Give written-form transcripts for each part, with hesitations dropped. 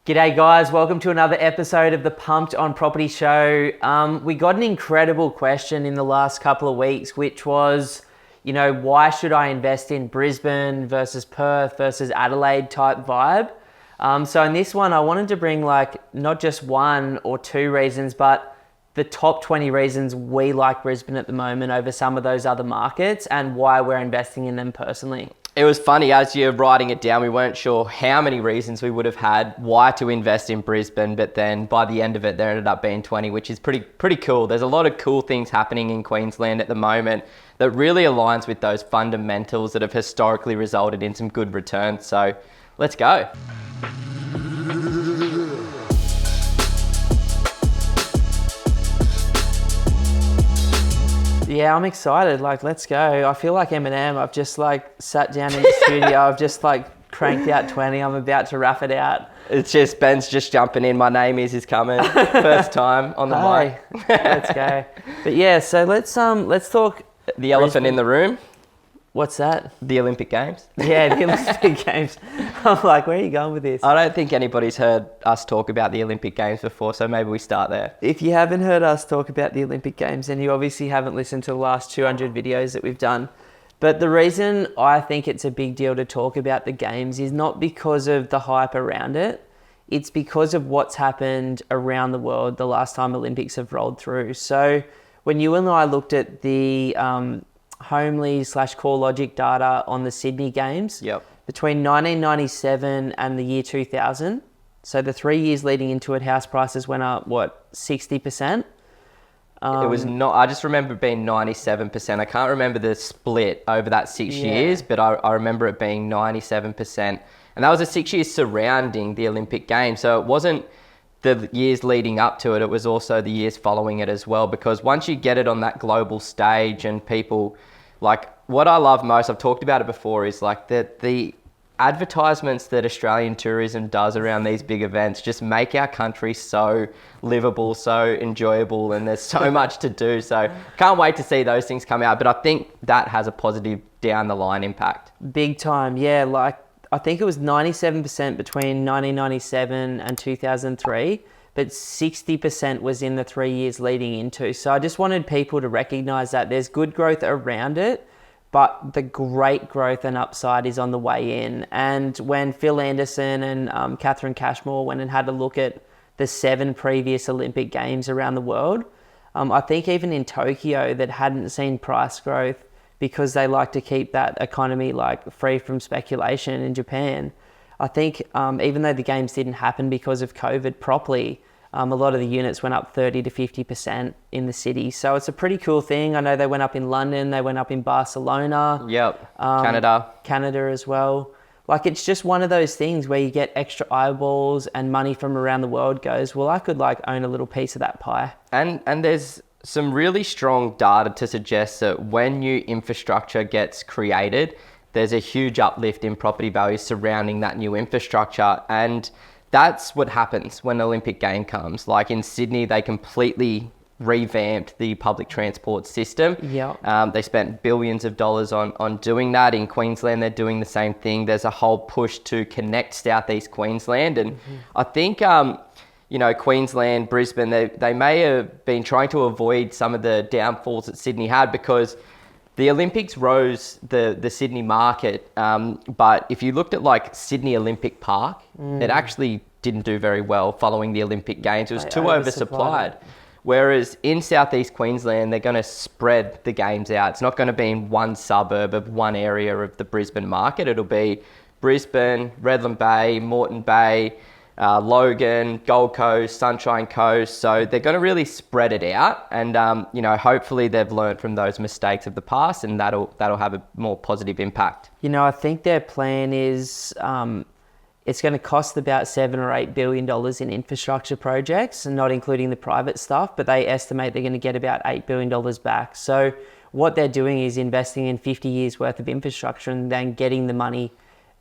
G'day guys, welcome to another episode of the Pumped on Property Show. We got an incredible question in the last couple of weeks, which was, why should I invest in Brisbane versus Perth versus Adelaide type vibe? So in this one, I wanted to bring not just one or two reasons, but the top 20 reasons we like Brisbane at the moment over some of those other markets and why we're investing in them personally. It was funny, as you're writing it down, we weren't sure how many reasons we would have had why to invest in Brisbane, but then by the end of it, there ended up being 20, which is pretty cool. There's a lot of cool things happening in Queensland at the moment that really aligns with those fundamentals that have historically resulted in some good returns. So let's go. Yeah, I'm excited. Let's go. I feel like Eminem. I've just sat down in the studio. I've just cranked out 20. I'm about to wrap it out. It's just Ben's just jumping in. My name is coming. First time on the mic. Let's go. But yeah, so let's talk the elephant in the room. What's that? The Olympic Games. Yeah, the Olympic Games. I'm like, where are you going with this? I don't think anybody's heard us talk about the Olympic Games before, so maybe we start there. If you haven't heard us talk about the Olympic Games, then you obviously haven't listened to the last 200 videos that we've done. But the reason I think it's a big deal to talk about the Games is not because of the hype around it. It's because of what's happened around the world the last time Olympics have rolled through. So when you and I looked at the Homely/CoreLogic data on the Sydney Games, between 1997 and the year 2000, so the 3 years leading into it, house prices went up, 60%? It was not, I just remember it being 97%. I can't remember the split over that 6 years, but I remember it being 97%. And that was the 6 years surrounding the Olympic Games. So it wasn't the years leading up to it, it was also the years following it as well. Because once you get it on that global stage and people, what I love most, I've talked about it before, is the advertisements that Australian tourism does around these big events just make our country so livable, so enjoyable, and there's so much to do. So can't wait to see those things come out. But I think that has a positive down the line impact. Big time, yeah. I think it was 97% between 1997 and 2003, but 60% was in the 3 years leading into. So I just wanted people to recognize that there's good growth around it, but the great growth and upside is on the way in. And when Phil Anderson and Catherine Cashmore went and had a look at the 7 previous Olympic Games around the world, I think even in Tokyo that hadn't seen price growth because they like to keep that economy free from speculation in Japan. I think even though the games didn't happen because of COVID properly, a lot of the units went up 30 to 50% in the city. So it's a pretty cool thing. I know they went up in London, they went up in Barcelona. Yep, Canada as well. It's just one of those things where you get extra eyeballs and money from around the world goes, well, I could own a little piece of that pie. And there's some really strong data to suggest that when new infrastructure gets created, there's a huge uplift in property values surrounding that new infrastructure. And that's what happens when the Olympic game comes. In Sydney, they completely revamped the public transport system. They spent billions of dollars on doing that. In Queensland, they're doing the same thing. There's a whole push to connect South East Queensland. And I think Queensland, Brisbane, they may have been trying to avoid some of the downfalls that Sydney had because the Olympics rose the Sydney market. But if you looked at Sydney Olympic Park, it actually didn't do very well following the Olympic Games. It was too oversupplied. Whereas in Southeast Queensland, they're going to spread the games out. It's not going to be in one suburb of one area of the Brisbane market. It'll be Brisbane, Redland Bay, Moreton Bay, Logan, Gold Coast, Sunshine Coast. So they're going to really spread it out, and hopefully they've learned from those mistakes of the past, and that'll have a more positive impact. I think their plan is it's going to cost about $7 or $8 billion in infrastructure projects, and not including the private stuff, but they estimate they're going to get about $8 billion back. So what they're doing is investing in 50 years worth of infrastructure and then getting the money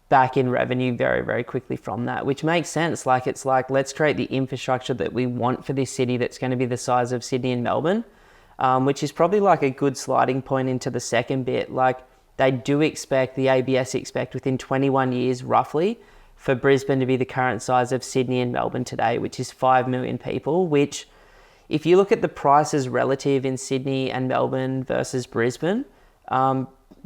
back in revenue very, very quickly from that, which makes sense. Let's create the infrastructure that we want for this city that's going to be the size of Sydney and Melbourne, which is probably a good sliding point into the second bit. They do expect, the ABS expect within 21 years roughly for Brisbane to be the current size of Sydney and Melbourne today, which is 5 million people, which if you look at the prices relative in Sydney and Melbourne versus Brisbane,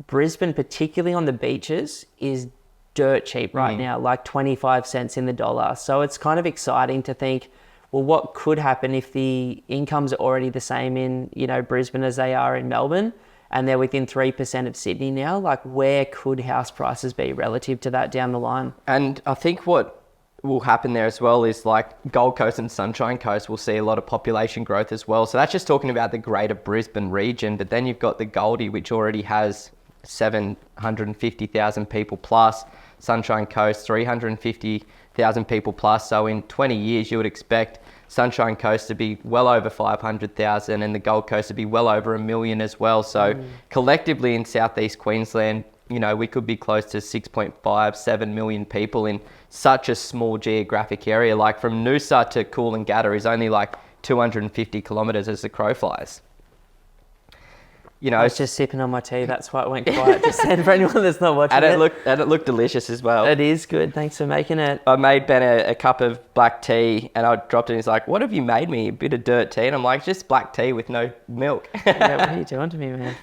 Brisbane, particularly on the beaches, is dirt cheap right now, like 25 cents in the dollar. So it's kind of exciting to think, well, what could happen if the incomes are already the same in, Brisbane as they are in Melbourne, and they're within 3% of Sydney now? Like, where could house prices be relative to that down the line? And I think what will happen there as well is like Gold Coast and Sunshine Coast will see a lot of population growth as well. So that's just talking about the greater Brisbane region, but then you've got the Goldie, which already has 750,000 people plus, Sunshine Coast 350,000 people plus. So in 20 years you would expect Sunshine Coast to be well over 500,000 and the Gold Coast to be well over 1 million as well. So collectively in South East Queensland, we could be close to 6.57 million people in such a small geographic area. Like from Noosa to Coolangatta is only like 250 kilometres as the crow flies. I was just sipping on my tea. That's why it went quiet just then for anyone that's not watching and it looked delicious as well. It is good. Thanks for making it. I made Ben a cup of black tea and I dropped it and he's like, what have you made me? A bit of dirt tea? And I'm like, just black tea with no milk. Yeah, what are you doing to me, man?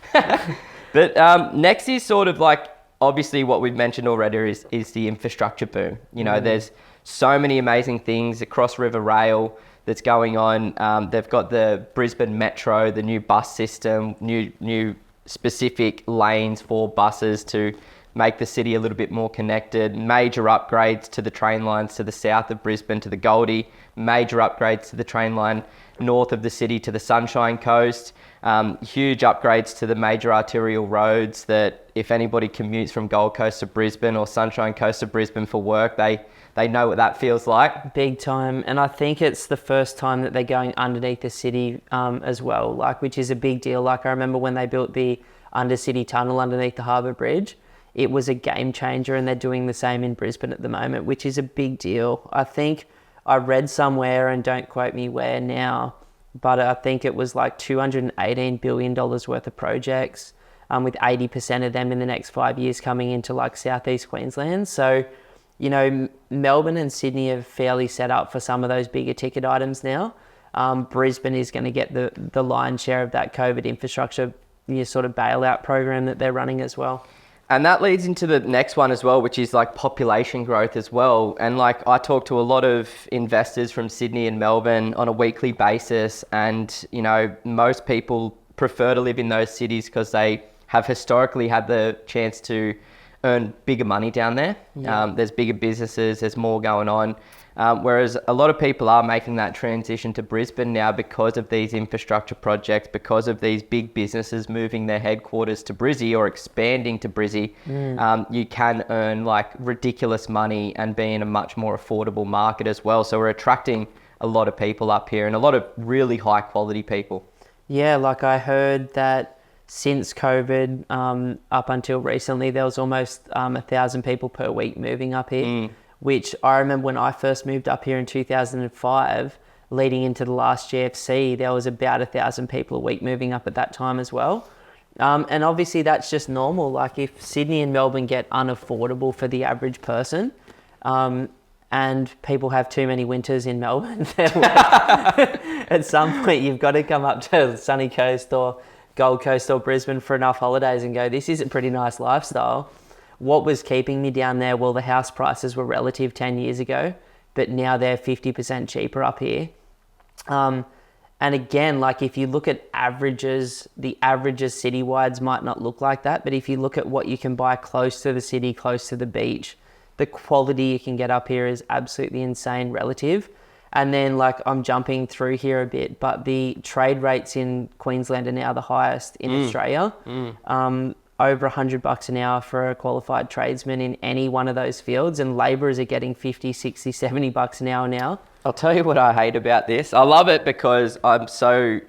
But next is sort of like, obviously what we've mentioned already is the infrastructure boom. There's so many amazing things, the Cross River Rail that's going on. They've got the Brisbane Metro, the new bus system, new specific lanes for buses to make the city a little bit more connected, major upgrades to the train lines to the south of Brisbane to the Goldie, major upgrades to the train line north of the city to the Sunshine Coast, huge upgrades to the major arterial roads that if anybody commutes from Gold Coast to Brisbane or Sunshine Coast to Brisbane for work, they know what that feels like. Big time. And I think it's the first time that they're going underneath the city as well, which is a big deal. Like I remember when they built the undercity tunnel underneath the Harbour Bridge, it was a game changer, and they're doing the same in Brisbane at the moment, which is a big deal. I think I read somewhere, and don't quote me where now, but I think it was like $218 billion worth of projects, with 80% of them in the next 5 years coming into like South East Queensland. So, Melbourne and Sydney are fairly set up for some of those bigger ticket items now. Brisbane is going to get the lion's share of that COVID infrastructure sort of bailout program that they're running as well. And that leads into the next one as well, which is like population growth as well. And like I talk to a lot of investors from Sydney and Melbourne on a weekly basis, and most people prefer to live in those cities because they have historically had the chance to earn bigger money down there. Yeah. There's bigger businesses, there's more going on. Whereas a lot of people are making that transition to Brisbane now because of these infrastructure projects, because of these big businesses moving their headquarters to Brizzy or expanding to Brizzy. You can earn like ridiculous money and be in a much more affordable market as well. So we're attracting a lot of people up here and a lot of really high quality people. Yeah, like I heard that since COVID, up until recently, there was almost 1,000 people per week moving up here. Which I remember when I first moved up here in 2005, leading into the last GFC, there was about 1,000 people a week moving up at that time as well. And obviously that's just normal. Like if Sydney and Melbourne get unaffordable for the average person, and people have too many winters in Melbourne, at some point you've got to come up to the sunny coast or Gold Coast or Brisbane for enough holidays and go, this is a pretty nice lifestyle. What was keeping me down there? Well, the house prices were relative 10 years ago, but now they're 50% cheaper up here. And again, like if you look at averages, the averages citywides might not look like that, but if you look at what you can buy close to the city, close to the beach, the quality you can get up here is absolutely insane relative. And then like I'm jumping through here a bit, but the trade rates in Queensland are now the highest in Australia. Over $100 an hour for a qualified tradesman in any one of those fields, and labourers are getting 50, 60, 70 bucks an hour now. I'll tell you what I hate about this. I love it because I'm so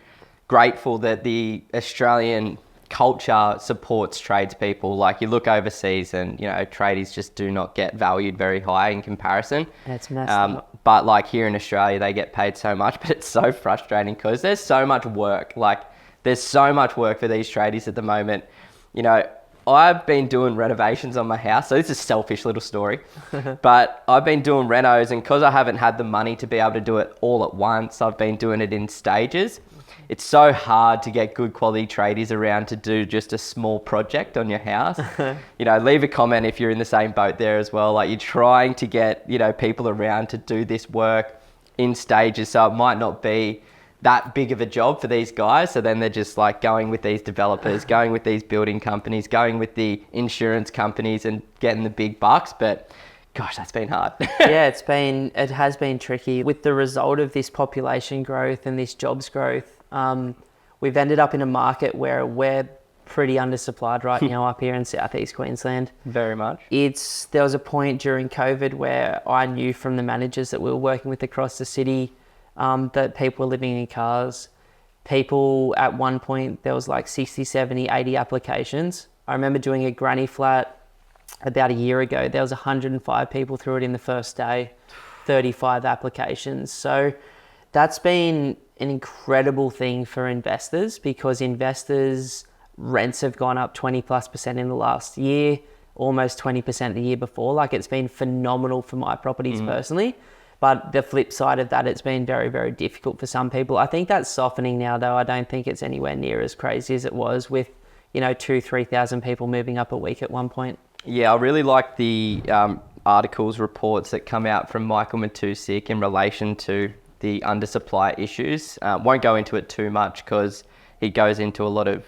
grateful that the Australian culture supports tradespeople. Like you look overseas and, tradies just do not get valued very high in comparison. That's messed up. But like here in Australia, they get paid so much, but it's so frustrating because there's so much work. Like there's so much work for these tradies at the moment. I've been doing renovations on my house. So this is a selfish little story, but I've been doing renos, and because I haven't had the money to be able to do it all at once, I've been doing it in stages. It's so hard to get good quality tradies around to do just a small project on your house. You know, leave a comment if you're in the same boat there as well. Like, you're trying to get, you know, people around to do this work in stages. So it might not be that big of a job for these guys. So then they're just like going with these developers, going with these building companies, going with the insurance companies and getting the big bucks. But gosh, that's been hard. Yeah, it has been tricky. With the result of this population growth and this jobs growth, we've ended up in a market where we're pretty undersupplied right now up here in South East Queensland. Very much. There was a point during COVID where I knew from the managers that we were working with across the city that people were living in cars. People, at one point, there was like 60, 70, 80 applications. I remember doing a granny flat about a year ago. There was 105 people through it in the first day, 35 applications. So that's been an incredible thing for investors, because investors' rents have gone up 20+% in the last year, almost 20% the year before. Like, it's been phenomenal for my properties personally. But the flip side of that, it's been very, very difficult for some people. I think that's softening now, though. I don't think it's anywhere near as crazy as it was with, 2,000-3,000 people moving up a week at one point. Yeah, I really like the articles, reports that come out from Michael Matusik in relation to the undersupply issues. Won't go into it too much because he goes into a lot of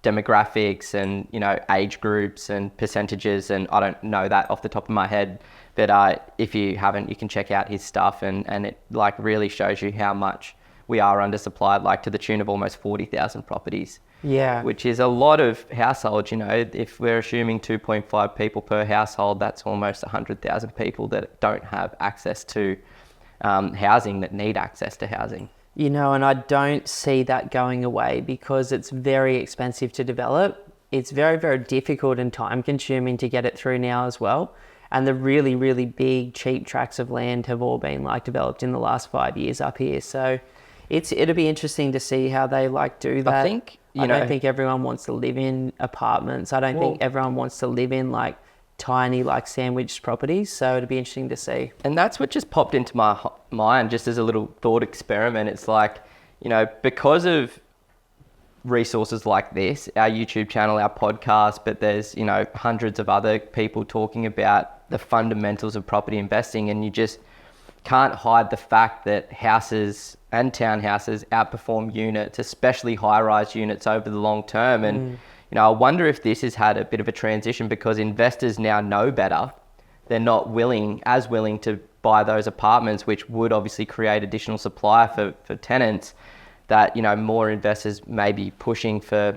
demographics and, age groups and percentages, and I don't know that off the top of my head. But if you haven't, you can check out his stuff, and it like really shows you how much we are undersupplied, like to the tune of almost 40,000 properties. Yeah. Which is a lot of households. If we're assuming 2.5 people per household, that's almost 100,000 people that don't have access to housing, that need access to housing. And I don't see that going away, because it's very expensive to develop. It's very, very difficult and time consuming to get it through now as well. And the really, really big, cheap tracts of land have all been developed in the last 5 years up here. So it'll be interesting to see how they do that. I don't think everyone wants to live in apartments. I don't think everyone wants to live in tiny sandwich properties. So it'll be interesting to see. And that's what just popped into my mind just as a little thought experiment. It's because of resources like this, our YouTube channel, our podcast, but there's, hundreds of other people talking about the fundamentals of property investing, and you just can't hide the fact that houses and townhouses outperform units, especially high-rise units, over the long term. And I wonder if this has had a bit of a transition because investors now know better. They're not as willing to buy those apartments, which would obviously create additional supply for tenants, that, more investors may be pushing for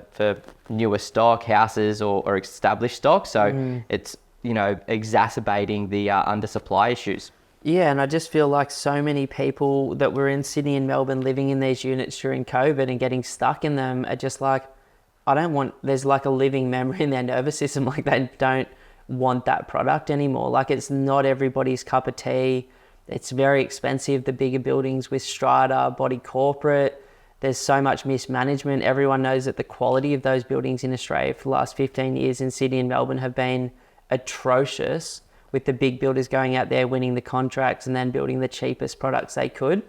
newer stock, houses or established stock. So it's, exacerbating the undersupply issues. Yeah, and I just feel like so many people that were in Sydney and Melbourne living in these units during COVID and getting stuck in them are just there's a living memory in their nervous system. They don't want that product anymore. It's not everybody's cup of tea. It's very expensive, the bigger buildings with strata, body corporate. There's so much mismanagement. Everyone knows that the quality of those buildings in Australia for the last 15 years in Sydney and Melbourne have been atrocious, with the big builders going out there winning the contracts and then building the cheapest products they could.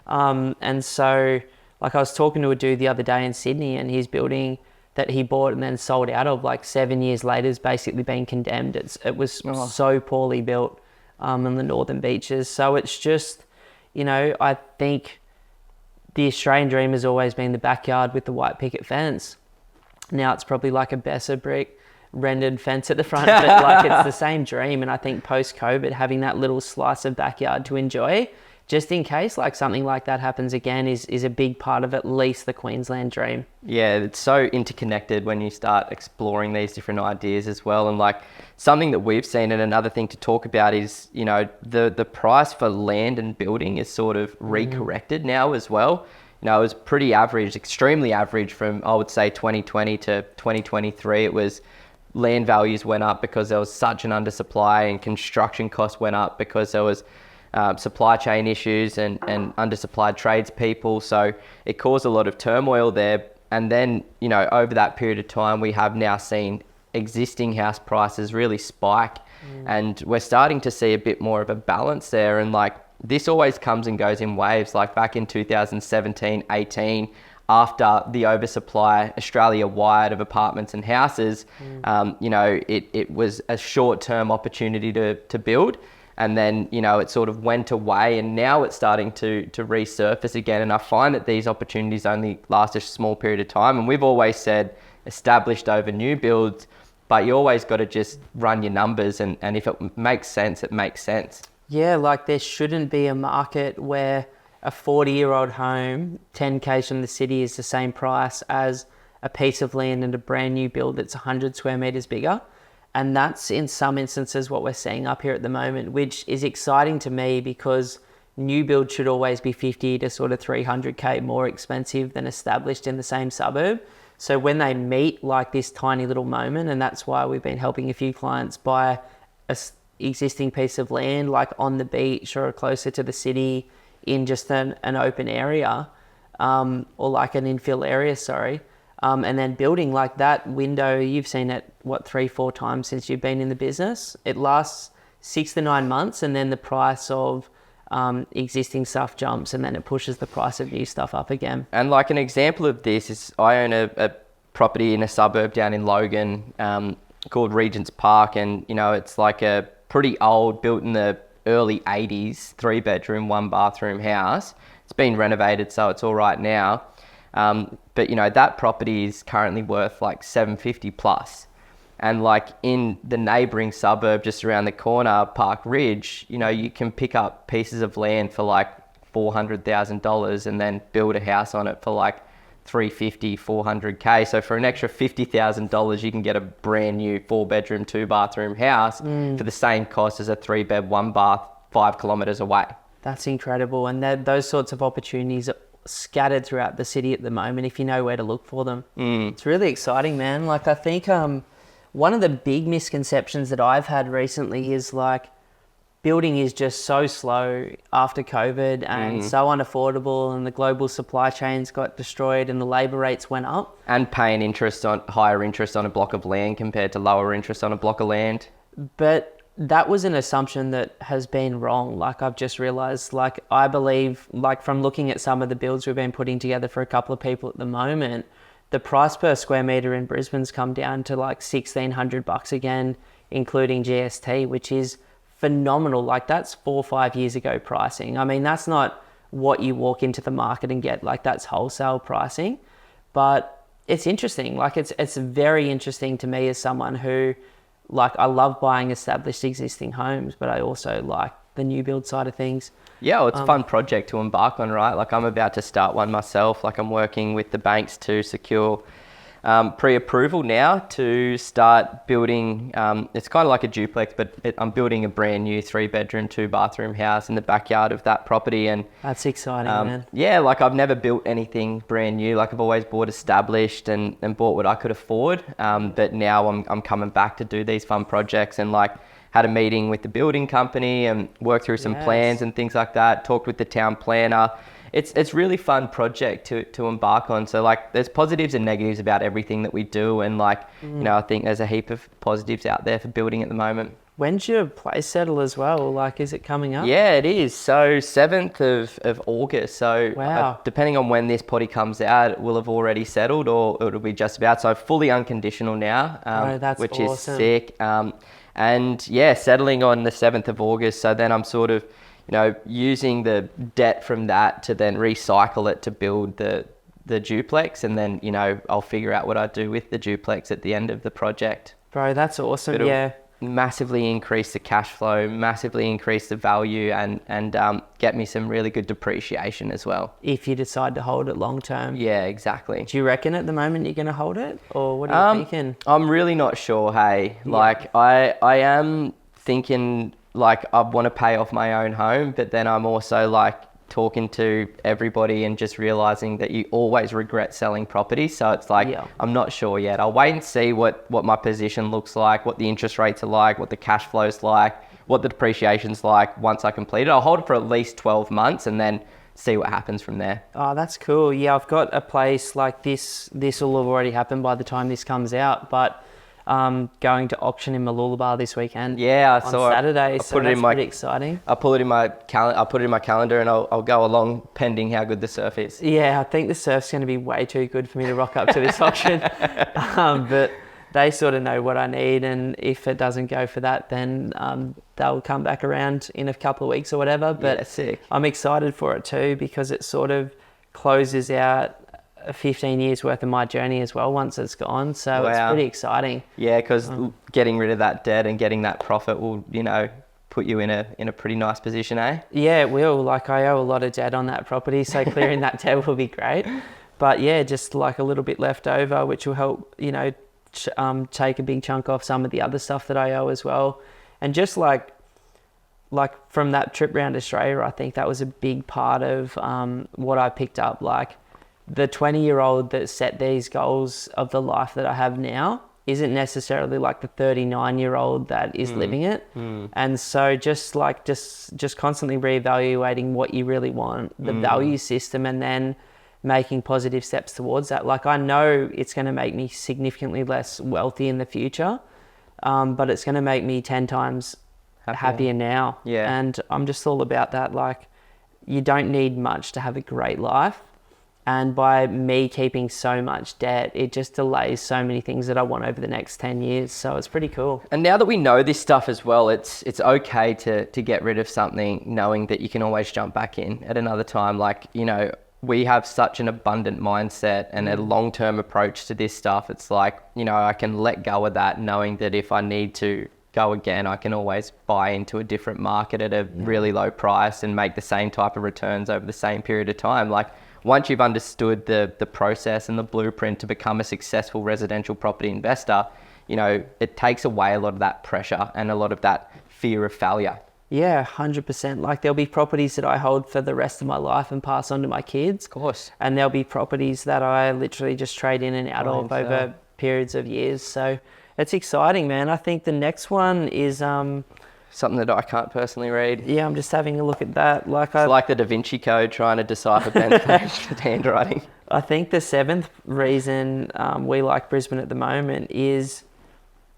And so, I was talking to a dude the other day in Sydney, and his building that he bought and then sold out of 7 years later has basically been condemned. It was so poorly built on the northern beaches. So it's just, I think the Australian dream has always been the backyard with the white picket fence. Now it's probably a Besser brick rendered fence at the front, but it's the same dream. And I think post-COVID, having that little slice of backyard to enjoy, just in case something like that happens again, is a big part of at least the Queensland dream. Yeah, it's so interconnected when you start exploring these different ideas as well. And something that we've seen, and another thing to talk about is, the price for land and building is sort of recorrected now as well. It was pretty average, extremely average from, I would say, 2020 to 2023. It was land values went up because there was such an undersupply, and construction costs went up because there was supply chain issues and undersupplied tradespeople. So it caused a lot of turmoil there. And then, over that period of time, we have now seen existing house prices really spike, and we're starting to see a bit more of a balance there. And like, this always comes and goes in waves. Like back in 2017, 18, after the oversupply Australia-wide of apartments and houses, it was a short-term opportunity to build. And then, it sort of went away, and now it's starting to resurface again. And I find that these opportunities only last a small period of time. And we've always said established over new builds, but you always got to just run your numbers. And if it makes sense, it makes sense. Yeah, like there shouldn't be a market where a 40-year-old home, 10 k's from the city, is the same price as a piece of land in a brand new build that's 100 square meters bigger. And that's in some instances what we're seeing up here at the moment, which is exciting to me because new build should always be 50 to sort of 300k more expensive than established in the same suburb. So when they meet like this tiny little moment, and that's why we've been helping a few clients buy a existing piece of land like on the beach or closer to the city in just an open area, or like an infill area, and then building like that window. You've seen it 3-4 times since you've been in the business. It lasts 6 to 9 months, and then the price of existing stuff jumps, and then it pushes the price of new stuff up again. And like an example of this is I own a property in a suburb down in Logan called Regent's Park, and it's like a pretty old, built in the early 80s, 3-bedroom, 1-bathroom house. It's been renovated, so it's all right now. But that property is currently worth like 750 plus. And like in the neighboring suburb just around the corner, Park Ridge, you can pick up pieces of land for like $400,000 and then build a house on it for like 350, 400k. So for an extra $50,000, you can get a brand new 4-bedroom, 2-bathroom house for the same cost as a 3-bed, 1-bath, 5 kilometers away. That's incredible. And those sorts of opportunities are scattered throughout the city at the moment if you know where to look for them. It's really exciting, man. Like I think one of the big misconceptions that I've had recently is like building is just so slow after COVID and so unaffordable, and the global supply chains got destroyed and the labor rates went up. And paying higher interest on a block of land compared to lower interest on a block of land. But that was an assumption that has been wrong. Like I've just realized, like I believe, like from looking at some of the builds we've been putting together for a couple of people at the moment, the price per square meter in Brisbane's come down to like $1,600 again, including GST, which is phenomenal. Like that's 4 or 5 years ago pricing. I mean, that's not what you walk into the market and get. Like that's wholesale pricing. But it's interesting. Like it's very interesting to me as someone who, like, I love buying established existing homes, but I also like the new build side of things. Yeah, well, it's a fun project to embark on, right? Like I'm about to start one myself. Like I'm working with the banks to secure pre-approval now to start building. It's kind of like a duplex, but I'm building a brand new 3-bedroom, 2-bathroom house in the backyard of that property. And that's exciting, man. Yeah, like I've never built anything brand new. Like I've always bought established and bought what I could afford. But now I'm coming back to do these fun projects, and like had a meeting with the building company and worked through some plans and things like that. Talked with the town planner. It's really fun project to embark on. So like there's positives and negatives about everything that we do, and like I think there's a heap of positives out there for building at the moment. When's your place settle as well? Like, is it coming up? Yeah, it is. So 7th of August. So wow. Depending on when this potty comes out, it will have already settled or it'll be just about. So fully unconditional now, which awesome. Is sick. And yeah, settling on the 7th of August. So then I'm sort of, using the debt from that to then recycle it to build the duplex. And then, I'll figure out what I do with the duplex at the end of the project. Bro, that's awesome. It'll massively increase the cash flow, massively increase the value, and get me some really good depreciation as well. If you decide to hold it long term. Yeah, exactly. Do you reckon at the moment you're going to hold it? Or what are you thinking? I'm really not sure, hey. Yeah. Like, I am thinking, like, I want to pay off my own home, but then I'm also, like, talking to everybody and just realizing that you always regret selling property. So it's like, I'm not sure yet. I'll wait and see what my position looks like, what the interest rates are like, what the cash flow's like, what the depreciation's like once I complete it. I'll hold it for at least 12 months and then see what happens from there. Oh, that's cool. Yeah, I've got a place like this. This will have already happened by the time this comes out, but going to auction in Mooloolaba this weekend. Yeah, on so Saturday. I So put it that's in my pretty exciting. I'll put it in my calendar, and I'll go along pending how good the surf is. Yeah, I think the surf's going to be way too good for me to rock up to this auction. But they sort of know what I need, and if it doesn't go for that, then they'll come back around in a couple of weeks or whatever. But Yeah, sick. I'm excited for it too, because it sort of closes out 15 years worth of my journey as well once it's gone. So it's Wow. pretty exciting. Yeah, because getting rid of that debt and getting that profit will, put you in a pretty nice position, eh? Yeah, it will. Like, I owe a lot of debt on that property, so clearing that debt will be great. But yeah, just like a little bit left over, which will help, take a big chunk off some of the other stuff that I owe as well. And just like from that trip around Australia, I think that was a big part of what I picked up. Like, the 20-year-old that set these goals of the life that I have now isn't necessarily like the 39-year-old that is living it. And so just constantly reevaluating what you really want, the value system, and then making positive steps towards that. Like, I know it's going to make me significantly less wealthy in the future, but it's going to make me 10 times happier now. Yeah. And I'm just all about that. Like, you don't need much to have a great life. And by me keeping so much debt, it just delays so many things that I want over the next 10 years. So it's pretty cool. And now that we know this stuff as well, it's okay to get rid of something, knowing that you can always jump back in at another time. Like, we have such an abundant mindset and a long-term approach to this stuff. It's like, I can let go of that, knowing that if I need to go again, I can always buy into a different market at a really low price and make the same type of returns over the same period of time. Like, once you've understood the process and the blueprint to become a successful residential property investor, it takes away a lot of that pressure and a lot of that fear of failure. Yeah, 100%. Like, there'll be properties that I hold for the rest of my life and pass on to my kids. Of course. And there'll be properties that I literally just trade in and out of over periods of years. So it's exciting, man. I think the next one is... something that I can't personally read. Yeah, I'm just having a look at that. It's like the Da Vinci Code trying to decipher Ben's handwriting. I think the seventh reason we like Brisbane at the moment is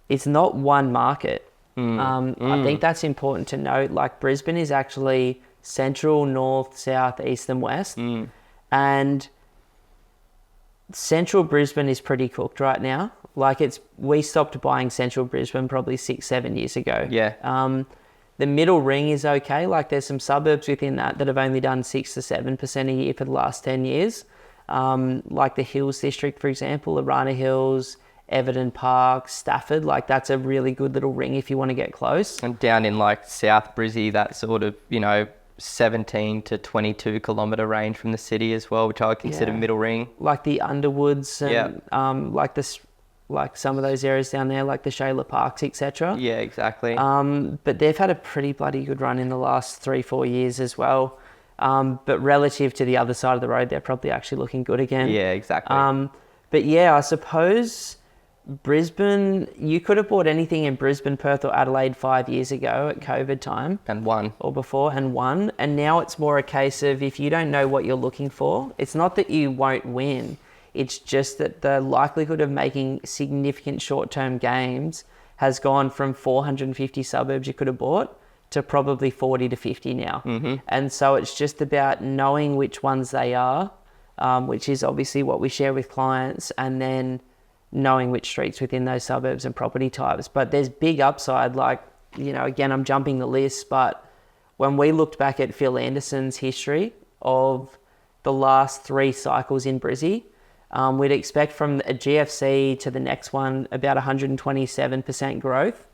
it's not one market. I think that's important to note. Like, Brisbane is actually central, north, south, east and west. And central Brisbane is pretty cooked right now. Like, we stopped buying central Brisbane probably 6-7 years ago. Yeah. The middle ring is okay. Like, there's some suburbs within that have only done 6 to 7% a year for the last 10 years. Like the Hills district, for example, Arana Hills, Everton Park, Stafford. Like, that's a really good little ring if you want to get close. And down in like South Brizzy, that sort of, 17 to 22 kilometre range from the city as well, which I would consider middle ring. Like the Underwoods and like some of those areas down there, like the Shayla Parks, etc. Yeah, exactly. But they've had a pretty bloody good run in the last 3-4 years as well. But relative to the other side of the road, they're probably actually looking good again. Yeah, exactly. But yeah, I suppose Brisbane, you could have bought anything in Brisbane, Perth or Adelaide 5 years ago at COVID time. And won. Or before, and won. And now it's more a case of, if you don't know what you're looking for, it's not that you won't win. It's just that the likelihood of making significant short-term gains has gone from 450 suburbs you could have bought to probably 40 to 50 now. And so it's just about knowing which ones they are, which is obviously what we share with clients, and then knowing which streets within those suburbs and property types. But there's big upside. Like, again, I'm jumping the list, but when we looked back at Phil Anderson's history of the last 3 cycles in Brizzy, we'd expect from a GFC to the next one about 127% growth.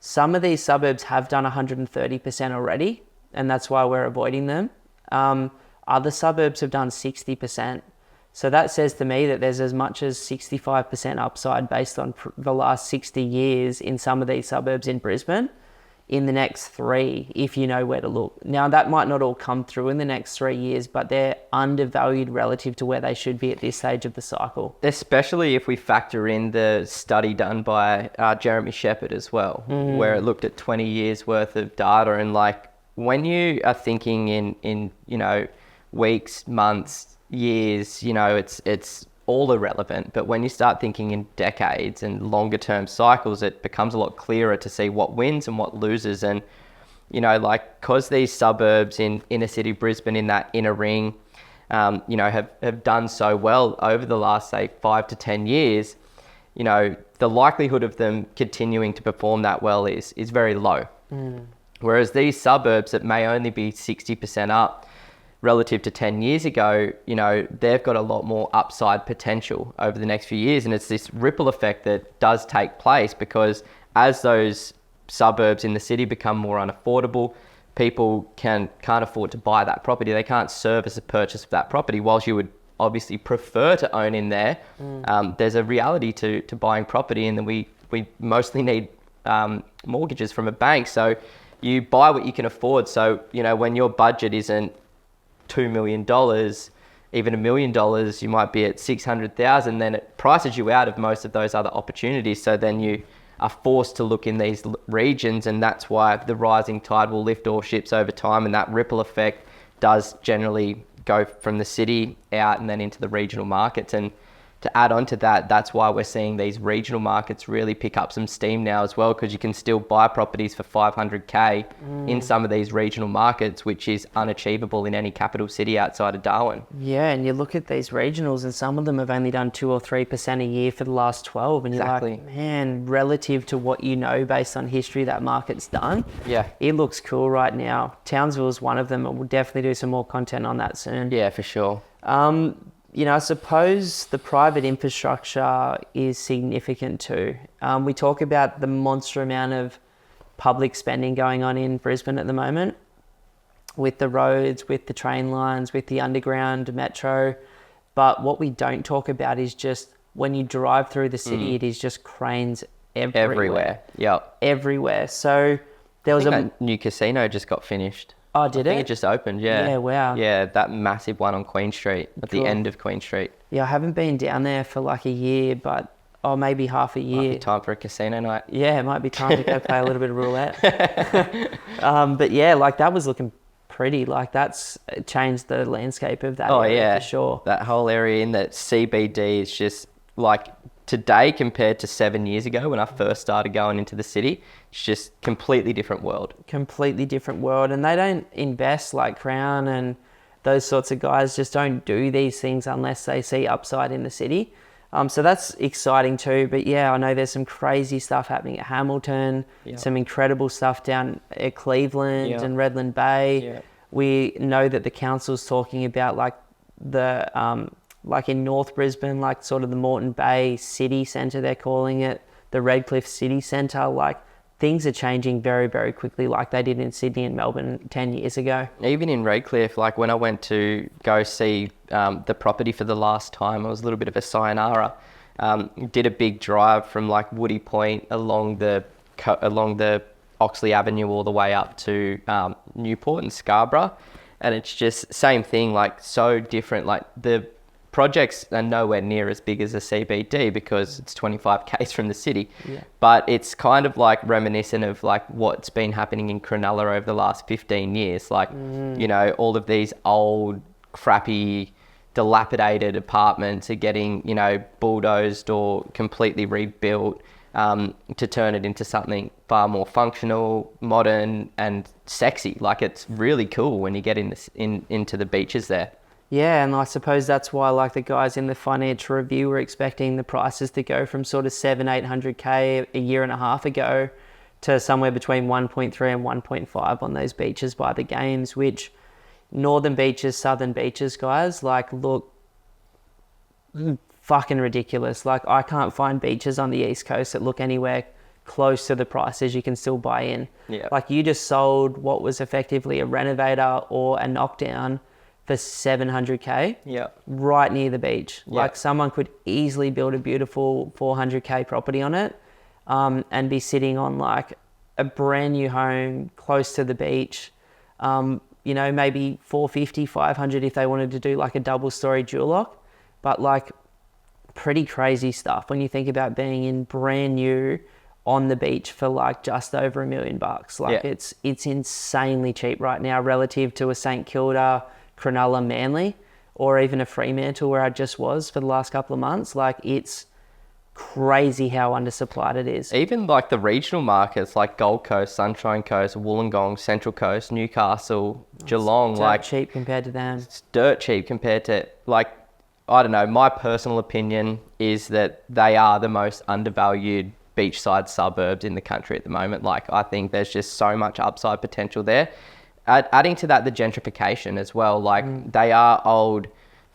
Some of these suburbs have done 130% already, and that's why we're avoiding them. Other suburbs have done 60%. So that says to me that there's as much as 65% upside based on the last 60 years in some of these suburbs in Brisbane in the next 3, if you know where to look. Now, that might not all come through in the next 3 years, but they're undervalued relative to where they should be at this stage of the cycle. Especially if we factor in the study done by Jeremy Shepherd as well, where it looked at 20 years worth of data. And like, when you are thinking in weeks, months, years, you know, it's all irrelevant. But when you start thinking in decades and longer term cycles, it becomes a lot clearer to see what wins and what loses. And, you know, like, because these suburbs in inner city Brisbane, in that inner ring, you know, have done so well over the last, say, 5 to 10 years, you know, the likelihood of them continuing to perform that well is very low. Whereas these suburbs that may only be 60% up relative to 10 years ago, you know, they've got a lot more upside potential over the next few years. And it's this ripple effect that does take place, because as those suburbs in the city become more unaffordable, people can't afford to buy that property. They can't service a purchase of that property. Whilst you would obviously prefer to own in there, there's a reality to buying property, and then we mostly need mortgages from a bank. So you buy what you can afford. So, you know, when your budget isn't $2 million, even $1 million, you might be at 600,000, then it prices you out of most of those other opportunities. So then you are forced to look in these regions, and that's why the rising tide will lift all ships over time, and that ripple effect does generally go from the city out and then into the regional markets. And to add on to that, that's why we're seeing these regional markets really pick up some steam now as well, because you can still buy properties for 500K in some of these regional markets, which is unachievable in any capital city outside of Darwin. Yeah, and you look at these regionals, and some of them have only done 2 or 3% a year for the last 12, and you're like, man, relative to what you know based on history that market's done, it looks cool right now. Townsville's one of them, and we'll definitely do some more content on that soon. Yeah, for sure. You know, I suppose the private infrastructure is significant too. We talk about the monster amount of public spending going on in Brisbane at the moment, with the roads, with the train lines, with the underground metro. But what we don't talk about is just when you drive through the city, it is just cranes everywhere. Yep. Everywhere. So there was that new casino just got finished. Oh, did I think it just opened, yeah. Yeah, wow. Yeah, that massive one on Queen Street, at the end of Queen Street. Yeah, I haven't been down there for like a year, but maybe half a year. Might be time for a casino night. Yeah, it might be time to go play a little bit of roulette. But yeah, like that was looking pretty. Like that's changed the landscape of that area for sure. That whole area in that CBD is just like, today compared to 7 years ago when I first started going into the city, it's just completely different world. Completely different world. And they don't invest like Crown and those sorts of guys just don't do these things unless they see upside in the city. So that's exciting too. But yeah, I know there's some crazy stuff happening at Hamilton, some incredible stuff down at Cleveland and Redland Bay. Yeah. We know that the council's talking about like the... like in North Brisbane, like sort of the Moreton Bay City Centre, they're calling it, the Redcliffe City Centre, like things are changing very, very quickly like they did in Sydney and Melbourne 10 years ago. Even in Redcliffe, like when I went to go see the property for the last time, it was a little bit of a sayonara. Did a big drive from like Woody Point along the Oxley Avenue all the way up to Newport and Scarborough. And it's just same thing, like so different. Like the projects are nowhere near as big as a CBD because it's 25 k's from the city, but it's kind of like reminiscent of like what's been happening in Cronulla over the last 15 years. Like, you know, all of these old, crappy, dilapidated apartments are getting, you know, bulldozed or completely rebuilt to turn it into something far more functional, modern, and sexy. Like it's really cool when you get into the beaches there. Yeah, and I suppose that's why like the guys in the financial review were expecting the prices to go from sort of 700-800K a year and a half ago to somewhere between 1.3 and 1.5 on those beaches by the games, which northern beaches, southern beaches, guys, like look fucking ridiculous. Like I can't find beaches on the East Coast that look anywhere close to the prices you can still buy in. Yeah. Like you just sold what was effectively a renovator or a knockdown for 700K right near the beach. Like someone could easily build a beautiful 400K property on it and be sitting on like a brand new home close to the beach. You know, maybe 450, 500 if they wanted to do like a double story dual lock, but like pretty crazy stuff when you think about being in brand new on the beach for like just over $1 million. Like it's insanely cheap right now relative to a St Kilda, Cronulla, Manly, or even a Fremantle where I just was for the last couple of months. Like, it's crazy how undersupplied it is. Even like the regional markets like Gold Coast, Sunshine Coast, Wollongong, Central Coast, Newcastle, Geelong, like cheap compared to them. it's dirt cheap compared to, like, I don't know, my personal opinion is that they are the most undervalued beachside suburbs in the country at the moment. Like, I think there's just so much upside potential there. Adding to that, the gentrification as well. Like, they are old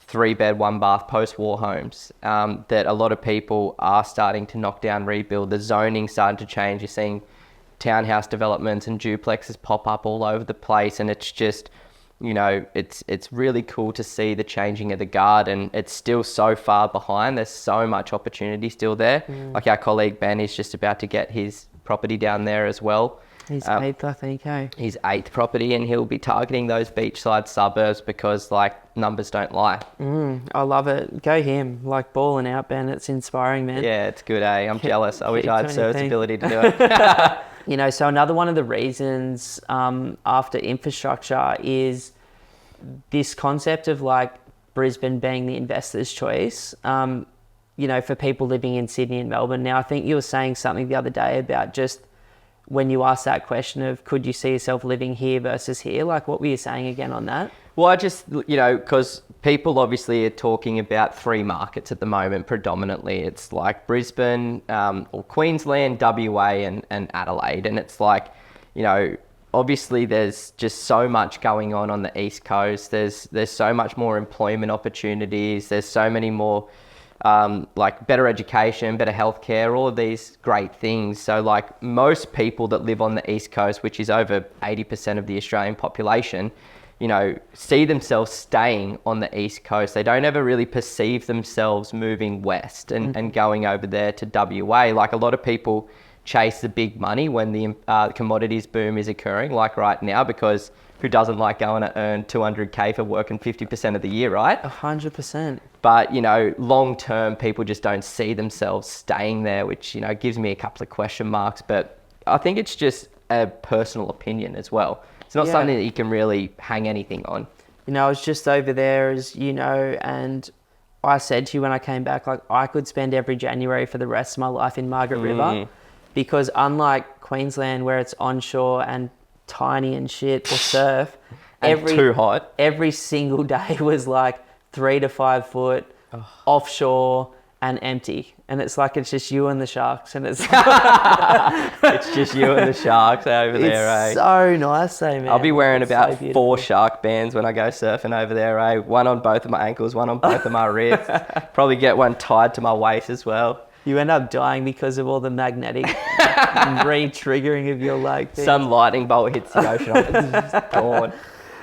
3-bed, 1-bath post-war homes that a lot of people are starting to knock down, rebuild. The zoning's starting to change. You're seeing townhouse developments and duplexes pop up all over the place, and it's just, you know, it's really cool to see the changing of the guard, and it's still so far behind. There's so much opportunity still there. Like, our colleague Ben is just about to get his property down there as well. His 8th, I think, hey? His 8th property, and he'll be targeting those beachside suburbs because, like, numbers don't lie. I love it. Go him. Like, balling out, Ben. It's inspiring, man. Yeah, it's good, eh? I'm jealous. I wish keep I had doing Sir's your thing. ability to do it. You know, so another one of the reasons after infrastructure is this concept of, like, Brisbane being the investor's choice, you know, for people living in Sydney and Melbourne. Now, I think you were saying something the other day about just when you asked that question of could you see yourself living here versus here? Like, what were you saying again on that? Well, I just, you know, because people obviously are talking about 3 markets at the moment predominantly. It's like Brisbane, or Queensland, WA and Adelaide. And it's like, you know, obviously there's just so much going on the East Coast. There's so much more employment opportunities. There's so many more, like, better education, better healthcare, all of these great things. So, like, most people that live on the East Coast, which is over 80% of the Australian population, you know, see themselves staying on the East Coast. They don't ever really perceive themselves moving west and going over there to WA. Like, a lot of people chase the big money when the commodities boom is occurring, like right now, because who doesn't like going to earn 200K for working 50% of the year, right? 100%. But, you know, long term, people just don't see themselves staying there, which, you know, gives me a couple of question marks. But I think it's just a personal opinion as well. It's not something that you can really hang anything on. You know, I was just over there, as you know, and I said to you when I came back, like, I could spend every January for the rest of my life in Margaret River, because unlike Queensland, where it's onshore and tiny and shit, or surf, And too hot. Every single day was like 3 to 5 foot offshore and empty, and it's like it's just you and the sharks, and it's It's just you and the sharks over there, eh? it's so nice, eh, man. I'll be wearing It's about so beautiful. 4 shark bands when I go surfing over there, eh? One on both of my ankles, one on both of my wrists. Probably get one tied to my waist as well. You end up dying because of all the magnetic re-triggering of your leg. Some lightning bolt hits the ocean, it's just gone.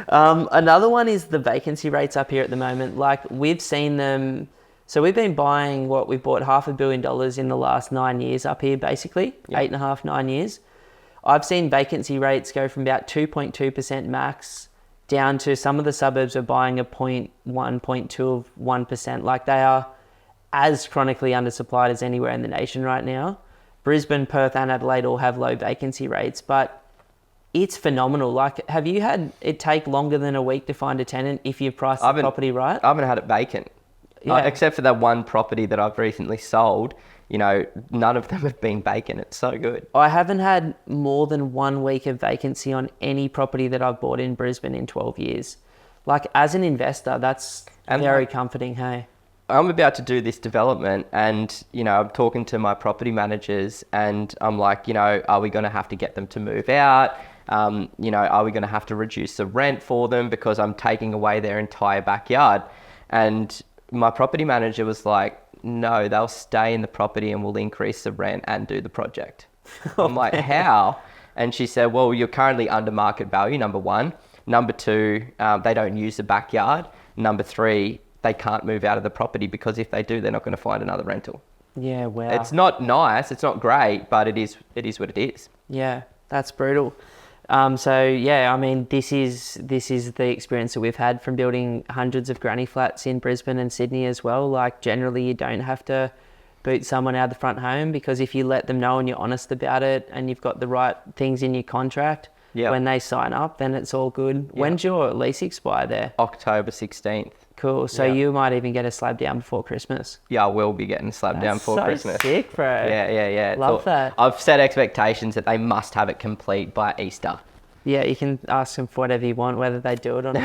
Another one is the vacancy rates up here at the moment. Like, we've seen them. So we've been buying we've bought $500 million in the last 9 years up here, basically. 8.5, 9 years. I've seen vacancy rates go from about 2.2% max down to some of the suburbs are buying a 0.1, 0.2 of 1%. Like, they are as chronically undersupplied as anywhere in the nation right now. Brisbane, Perth and Adelaide all have low vacancy rates, but it's phenomenal. Like, have you had it take longer than a week to find a tenant if you've priced the property right? I haven't had it vacant. Except for that one property that I've recently sold, you know, none of them have been vacant. It's so good. I haven't had more than 1 week of vacancy on any property that I've bought in Brisbane in 12 years. Like, as an investor, that's very comforting, hey? I'm about to do this development and, you know, I'm talking to my property managers and I'm like, you know, are we going to have to get them to move out? You know, are we going to have to reduce the rent for them because I'm taking away their entire backyard? And my property manager was like, no, they'll stay in the property and we'll increase the rent and do the project. I'm like, how? And she said, well, you're currently under market value, number 1. Number 2, they don't use the backyard. Number 3, they can't move out of the property because if they do, they're not going to find another rental. Yeah, wow. It's not nice, it's not great, but it is what it is. Yeah, that's brutal. So yeah, I mean, this is the experience that we've had from building hundreds of granny flats in Brisbane and Sydney as well. Like, generally you don't have to boot someone out of the front home, because if you let them know and you're honest about it and you've got the right things in your contract, Yeah. When they sign up, then it's all good. When's your lease expire there? October 16th. Cool. So you might even get a slab down before Christmas. Yeah, I will be getting a slab down before Christmas. Sick, bro. Yeah. It's Love that. I've set expectations that they must have it complete by Easter. Yeah, you can ask them for whatever you want, whether they do it or not.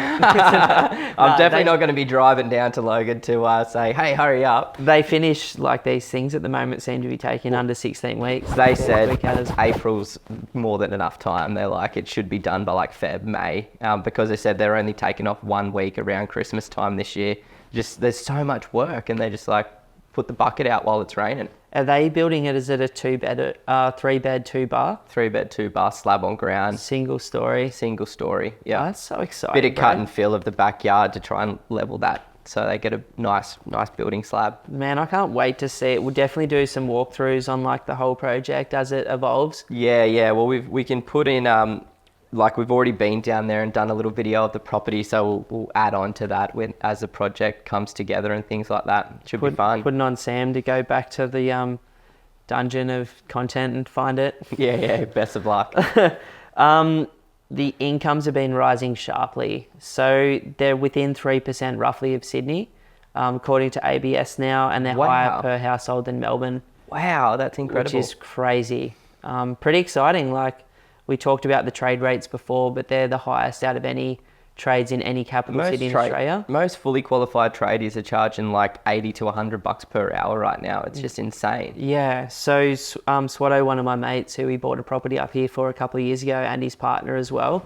I'm definitely not going to be driving down to Logan to say, hey, hurry up. They finish like these things at the moment seem to be taking under 16 weeks. They said April's more than enough time. They're like, it should be done by like Feb, May, because they said they're only taking off 1 week around Christmas time this year. Just there's so much work, and they just like put the bucket out while it's raining. Are they building it? Is it a 2-bed, 3-bed, 2-bar? 3-bed, 2-bar, slab on ground. Single story. Single story, yeah. Oh, that's so exciting. Bit of cut and fill of the backyard to try and level that, so they get a nice building slab. Man, I can't wait to see it. We'll definitely do some walkthroughs on like the whole project as it evolves. Yeah. Well, we can put in like we've already been down there and done a little video of the property, so we'll add on to that as the project comes together and things like that. Should be fun. Putting on Sam to go back to the dungeon of content and find it. Yeah. Best of luck. The incomes have been rising sharply. So they're within 3% roughly of Sydney, according to ABS now, and they're higher per household than Melbourne. Wow, that's incredible. Which is crazy. Pretty exciting. Like we talked about the trade rates before, but they're the highest out of any trades in any capital city in Australia. Most fully qualified tradies are charging like $80 to $100 per hour right now. It's just insane. Yeah. So Swatto, one of my mates who we bought a property up here for a couple of years ago, and his partner as well.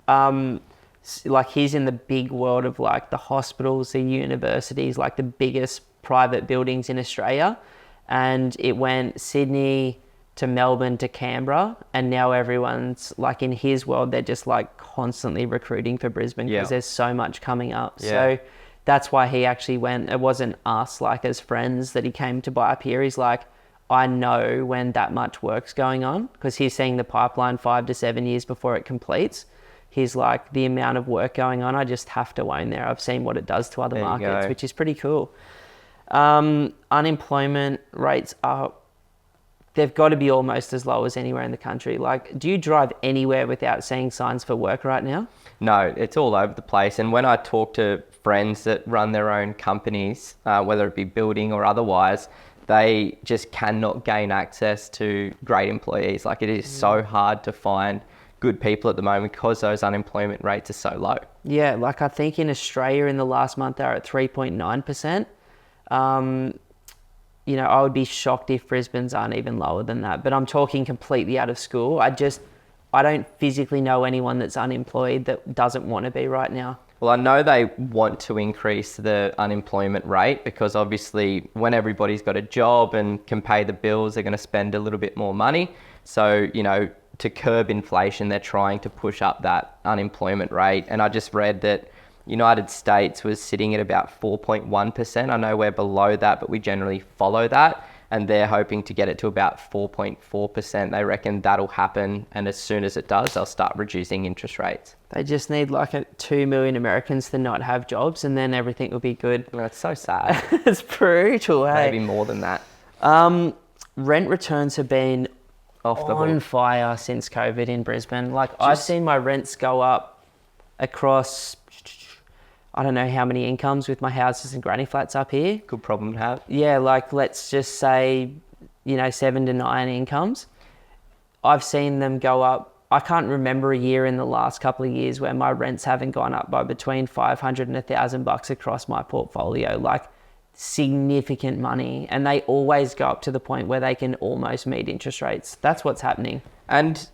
Like he's in the big world of like the hospitals, the universities, like the biggest private buildings in Australia. And it went Sydney to Melbourne to Canberra, and now everyone's like in his world, they're just like constantly recruiting for Brisbane because there's so much coming up. Yeah. So that's why he actually went. It wasn't us like as friends that he came to buy up here. He's like, I know when that much work's going on, because he's seeing the pipeline 5 to 7 years before it completes. He's like, the amount of work going on, I just have to own there. I've seen what it does to other markets, which is pretty cool. Unemployment rates are, they've got to be almost as low as anywhere in the country. Like, do you drive anywhere without seeing signs for work right now? No, it's all over the place. And when I talk to friends that run their own companies, whether it be building or otherwise, they just cannot gain access to great employees. Like, it is so hard to find good people at the moment because those unemployment rates are so low. Yeah, like I think in Australia in the last month they're at 3.9%. You know, I would be shocked if Brisbane's aren't even lower than that. But I'm talking completely out of school. I don't physically know anyone that's unemployed that doesn't want to be right now. Well, I know they want to increase the unemployment rate because obviously when everybody's got a job and can pay the bills, they're going to spend a little bit more money. So, you know, to curb inflation, they're trying to push up that unemployment rate. And I just read that United States was sitting at about 4.1%. I know we're below that, but we generally follow that. And they're hoping to get it to about 4.4%. They reckon that'll happen. And as soon as it does, they'll start reducing interest rates. They just need like 2 million Americans to not have jobs, and then everything will be good. That's so sad. It's brutal, hey? Maybe more than that. Rent returns have been on fire since COVID in Brisbane. Like I've seen my rents go up across, I don't know how many incomes with my houses and granny flats up here. Good problem to have. Yeah, like let's just say, 7 to 9 incomes. I've seen them go up. I can't remember a year in the last couple of years where my rents haven't gone up by between $500 and $1,000 across my portfolio. Like significant money, and they always go up to the point where they can almost meet interest rates. That's what's happening. And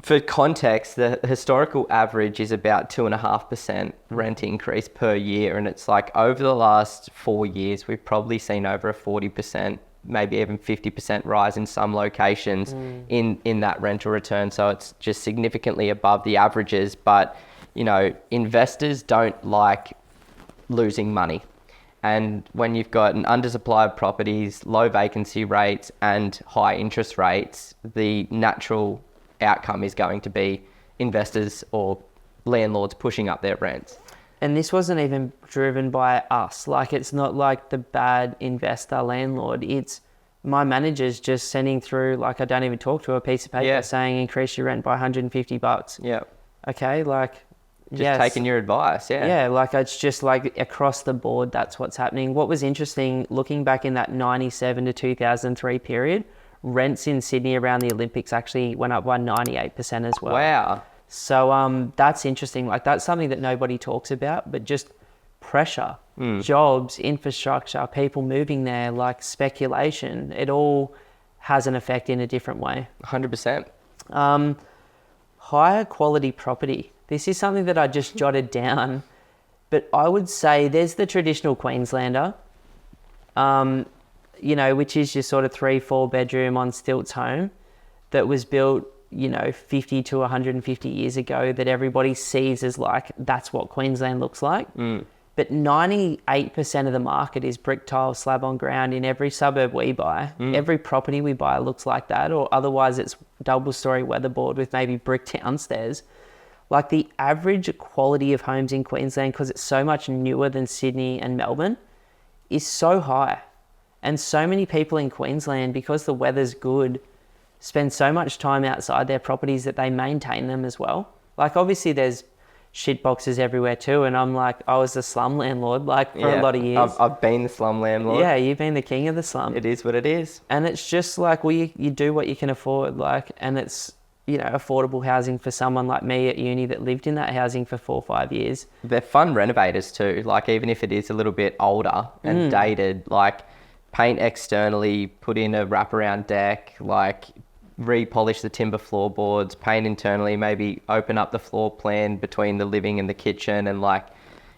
for context, the historical average is about 2.5% rent increase per year, and it's like over the last 4 years we've probably seen over a 40%, maybe even 50% rise in some locations in that rental return. So it's just significantly above the averages. But investors don't like losing money. And when you've got an undersupply of properties, low vacancy rates and high interest rates, the natural outcome is going to be investors or landlords pushing up their rents. And this wasn't even driven by us. Like, it's not like the bad investor landlord. It's my manager's just sending through, like, I don't even talk to a piece of paper saying increase your rent by $150. Yeah. Okay, like, Just taking your advice, Yeah, like it's just like across the board, that's what's happening. What was interesting, looking back in that 97 to 2003 period, rents in Sydney around the Olympics actually went up by 98% as well. Wow. So that's interesting. Like that's something that nobody talks about, but just pressure, jobs, infrastructure, people moving there, like speculation, it all has an effect in a different way. 100%. Higher quality property. This is something that I just jotted down, but I would say there's the traditional Queenslander, which is your sort of 3-4 bedroom on stilts home that was built, 50 to 150 years ago, that everybody sees as like, that's what Queensland looks like. But 98% of the market is brick tile slab on ground in every suburb we buy. Every property we buy looks like that, or otherwise it's double story weatherboard with maybe brick downstairs. Like the average quality of homes in Queensland, because it's so much newer than Sydney and Melbourne, is so high. And so many people in Queensland, because the weather's good, spend so much time outside their properties that they maintain them as well. Like obviously there's shit boxes everywhere too, and I'm like, I was the slum landlord like for a lot of years. I've been the slum landlord. Yeah, you've been the king of the slum. It is what it is. And it's just like, well, you do what you can afford, like, and it's, affordable housing for someone like me at uni that lived in that housing for 4 or 5 years. They're fun renovators too. Like even if it is a little bit older and dated, like paint externally, put in a wraparound deck, like repolish the timber floorboards, paint internally, maybe open up the floor plan between the living and the kitchen, and like,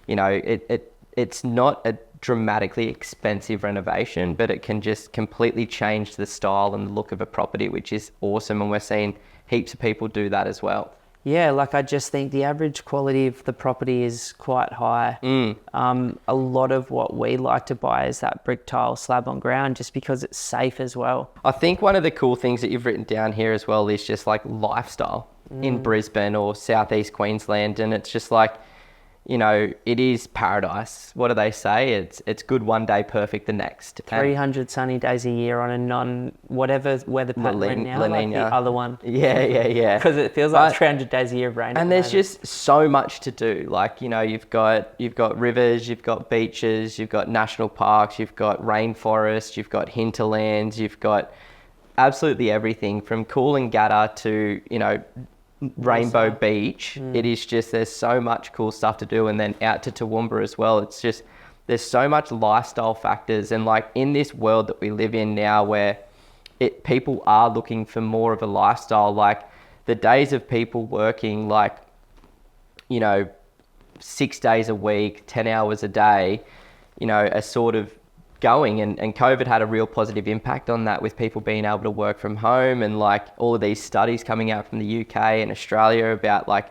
it's not a dramatically expensive renovation, but it can just completely change the style and the look of a property, which is awesome. And we're seeing heaps of people do that as well. Yeah, like I just think the average quality of the property is quite high. A lot of what we like to buy is that brick tile slab on ground, just because it's safe as well. I think one of the cool things that you've written down here as well is just like lifestyle in Brisbane or South East Queensland. And it's just like, it is paradise. What do they say? It's good one day, perfect the next. 300 sunny days a year on a whatever weather pattern right now, like the other one. Yeah. Because it feels like 300 days a year of rain. And there's just so much to do. Like, you've got rivers, you've got beaches, you've got national parks, you've got rainforests, you've got hinterlands, you've got absolutely everything from Coolangatta to, Rainbow Beach. It is just, there's so much cool stuff to do, and then out to Toowoomba as well. It's just, there's so much lifestyle factors, and like in this world that we live in now where people are looking for more of a lifestyle, like the days of people working like 6 days a week, 10 hours a day, are sort of going, and COVID had a real positive impact on that, with people being able to work from home, and like all of these studies coming out from the UK and Australia about like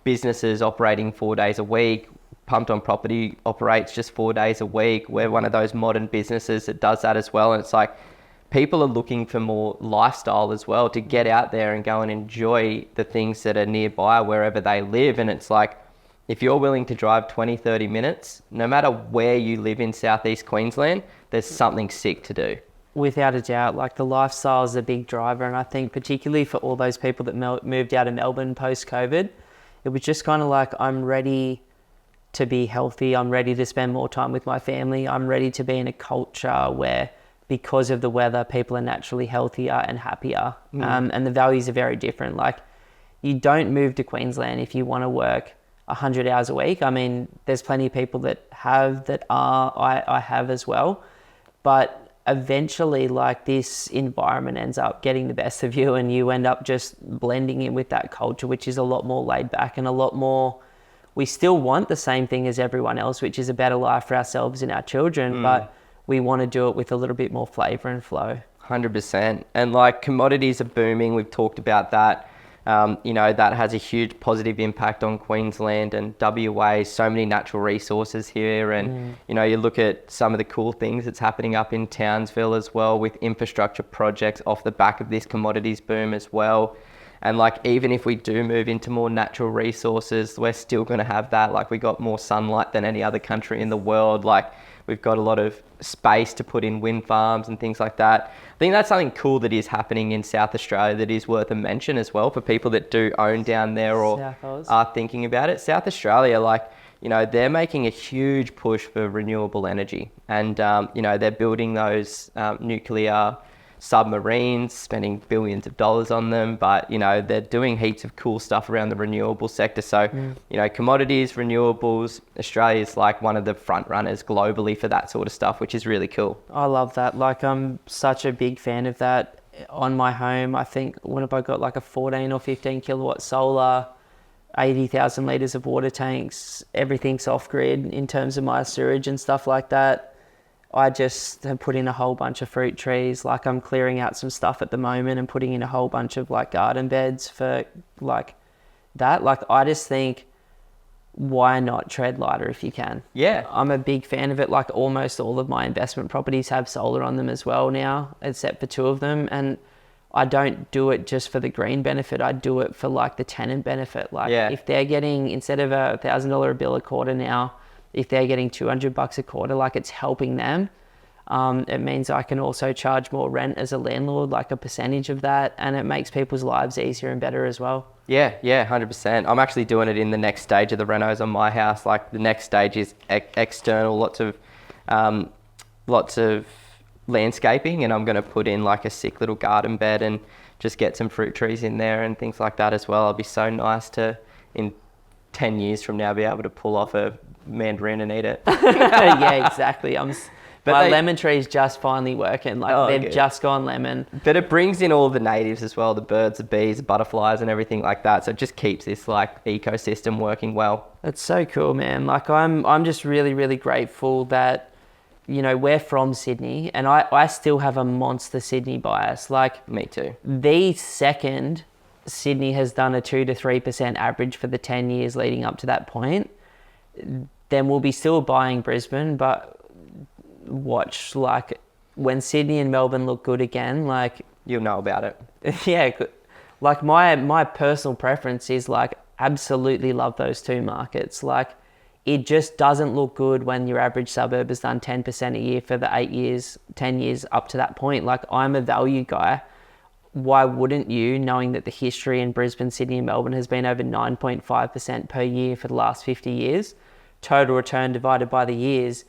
businesses operating 4 days a week. Pumped On Property operates just 4 days a week. We're one of those modern businesses that does that as well. And it's like people are looking for more lifestyle as well, to get out there and go and enjoy the things that are nearby wherever they live. And it's like, if you're willing to drive 20, 30 minutes, no matter where you live in Southeast Queensland, there's something sick to do. Without a doubt, like the lifestyle is a big driver. And I think particularly for all those people that moved out of Melbourne post-COVID, it was just kind of like, I'm ready to be healthy. I'm ready to spend more time with my family. I'm ready to be in a culture where, because of the weather, people are naturally healthier and happier. And the values are very different. Like, you don't move to Queensland if you want to work 100 hours a week. I mean, there's plenty of people that I have as well, but eventually like this environment ends up getting the best of you, and you end up just blending in with that culture, which is a lot more laid back and a lot more, we still want the same thing as everyone else, which is a better life for ourselves and our children, but we want to do it with a little bit more flavor and flow. 100%. And like commodities are booming. We've talked about that. That has a huge positive impact on Queensland and WA. So many natural resources here, and you look at some of the cool things that's happening up in Townsville as well, with infrastructure projects off the back of this commodities boom as well. And like, even if we do move into more natural resources, we're still going to have that. Like, we got more sunlight than any other country in the world. Like, we've got a lot of space to put in wind farms and things like that. I think that's something cool that is happening in South Australia that is worth a mention as well for people that do own down there or are thinking about it. South Australia, like, you know, they're making a huge push for renewable energy, and you know, they're building those nuclear submarines, spending billions of dollars on them, but you know, they're doing heaps of cool stuff around the renewable sector. So you know, commodities, renewables, Australia is like one of the front runners globally for that sort of stuff, which is really cool. I love that. Like, I'm such a big fan of that. On my home, I think, what have I got, like a 14 or 15 kilowatt solar, 80,000 litres of water tanks, everything's off grid in terms of my sewage and stuff like that. I just have put in a whole bunch of fruit trees. Like, I'm clearing out some stuff at the moment and putting in a whole bunch of like garden beds for like that. Like, I just think, why not tread lighter if you can? Yeah. I'm a big fan of it. Like, almost all of my investment properties have solar on them as well now, except for 2 of them. And I don't do it just for the green benefit. I do it for like the tenant benefit. Like, if they're getting, instead of $1,000 a bill a quarter now, if they're getting $200 a quarter, like, it's helping them. It means I can also charge more rent as a landlord, like a percentage of that, and it makes people's lives easier and better as well. Yeah, 100%. I'm actually doing it in the next stage of the renos on my house. Like, the next stage is external, lots of landscaping, and I'm going to put in like a sick little garden bed and just get some fruit trees in there and things like that as well. It'll be so nice to, in 10 years from now, be able to pull off a mandarin and eat it. Yeah, exactly. My lemon tree's just finally working. Like, they've just gone lemon. But it brings in all the natives as well, the birds, the bees, the butterflies and everything like that. So it just keeps this like ecosystem working well. That's so cool, man. Like, I'm just really, really grateful that, you know, we're from Sydney, and I still have a monster Sydney bias. Like, me too. The second Sydney has done a 2 to 3% average for the 10 years leading up to that point, then we'll be still buying Brisbane. But watch, like, when Sydney and Melbourne look good again, like, you'll know about it. Yeah, like my personal preference is like, absolutely love those 2 markets. Like, it just doesn't look good when your average suburb has done 10% a year for the 8 years, 10 years up to that point. Like, I'm a value guy. Why wouldn't you, knowing that the history in Brisbane, Sydney and Melbourne has been over 9.5% per year for the last 50 years, total return divided by the years,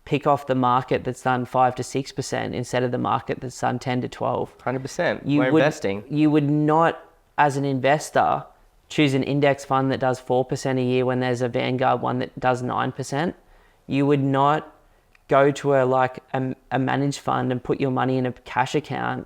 pick off the market that's done 5 to 6% instead of the market that's done 10 to 12. 100%. We're investing. You would not, as an investor, choose an index fund that does 4% a year when there's a Vanguard one that does 9%. You would not go to a managed fund and put your money in a cash account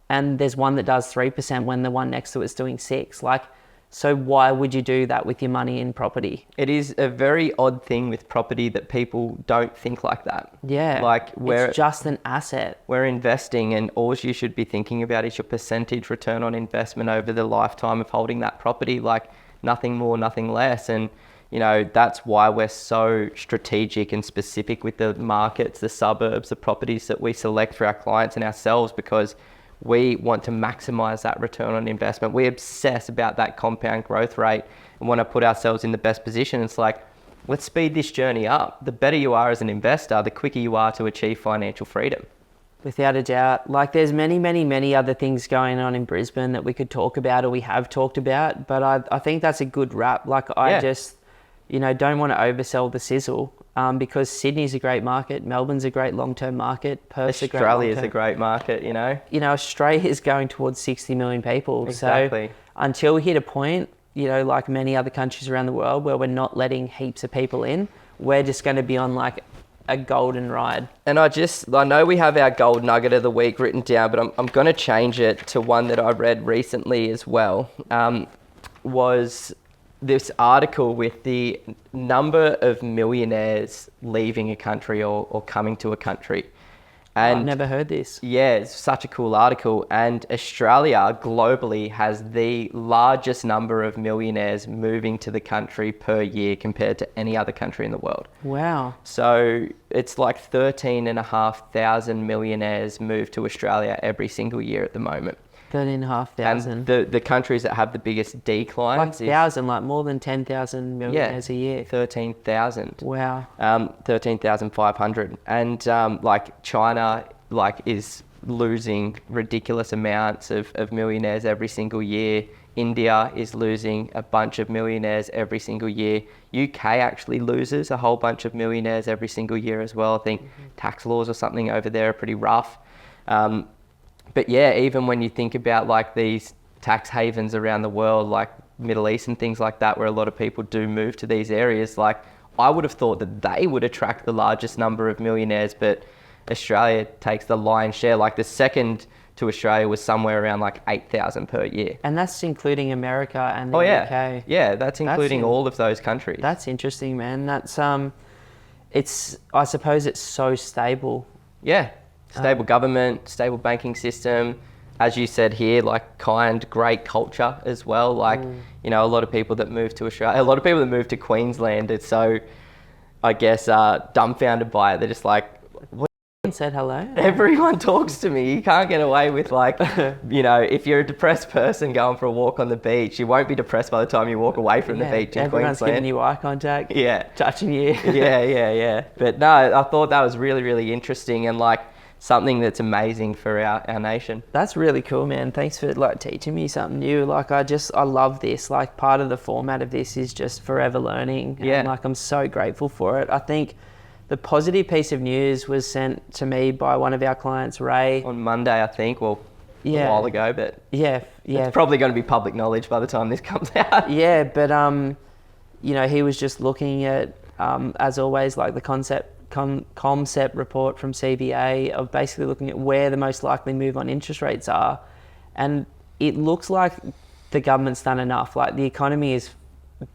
and there's one that does 3% when the one next to it's doing 6%. Like, so why would you do that with your money in property? It is a very odd thing with property that people don't think like that. Yeah, like, it's just an asset. We're investing, and all you should be thinking about is your percentage return on investment over the lifetime of holding that property. Like, nothing more, nothing less. And you know, that's why we're so strategic and specific with the markets, the suburbs, the properties that we select for our clients and ourselves, because we want to maximize that return on investment. We obsess about that compound growth rate and want to put ourselves in the best position. It's like, let's speed this journey up. The better you are as an investor, the quicker you are to achieve financial freedom. Without a doubt. Like, there's many other things going on in Brisbane that we could talk about, or we have talked about, but I think that's a good wrap. Like, I just, you know, don't want to oversell the sizzle. Because Sydney's a great market, Melbourne's a great long-term market, Perth's a great Australia's a great market, you know. You know, Australia is going towards 60 million people. Exactly. So until we hit a point, you know, like many other countries around the world where we're not letting heaps of people in, we're just going to be on like a golden ride. And I know we have our gold nugget of the week written down, but I'm going to change it to one that I read recently as well. Was this article with the number of millionaires leaving a country or coming to a country. And I've never heard this. Yeah, it's such a cool article. And Australia globally has the largest number of millionaires moving to the country per year compared to any other country in the world. Wow. So it's like 13,500 millionaires move to Australia every single year at the moment. 13,500. And the countries that have the biggest declines like thousand, like more than 10,000 millionaires a year. 13,000. Wow. 13,500. And like China is losing ridiculous amounts of millionaires every single year. India is losing a bunch of millionaires every single year. UK actually loses a whole bunch of millionaires every single year as well. I think tax laws or something over there are pretty rough. But yeah, even when you think about like these tax havens around the world, like Middle East and things like that, where a lot of people do move to these areas, like I would have thought that they would attract the largest number of millionaires, but Australia takes the lion's share. Like the second to Australia was somewhere around like 8,000 per year. And that's including America and the UK. Yeah, that's including all of those countries. That's interesting, man. That's it's, I suppose it's so stable. Yeah, stable government, stable banking system. As you said here, like great culture as well. Like, you know, a lot of people that move to Australia, a lot of people that move to Queensland, it's so, I guess, dumbfounded by it. They're just like, said hello. Everyone talks to me. You can't get away with like, you know, if you're a depressed person going for a walk on the beach, you won't be depressed by the time you walk away from the beach in everyone's Queensland. giving you eye contact. Yeah. Touching you. yeah. But no, I thought that was really, really interesting and like something that's amazing for our nation. That's really cool, man. Thanks for like teaching me something new. Like I love this. Like part of the format of this is just forever learning. Yeah. And like I'm so grateful for it. I think the positive piece of news was sent to me by one of our clients, Ray. On Monday, I think. Well, a while ago, but yeah. It's probably going to be public knowledge by the time this comes out. Yeah, but you know, he was just looking at, as always, like the concept report from CBA of basically looking at where the most likely move on interest rates are, and it looks like the government's done enough. Like the economy is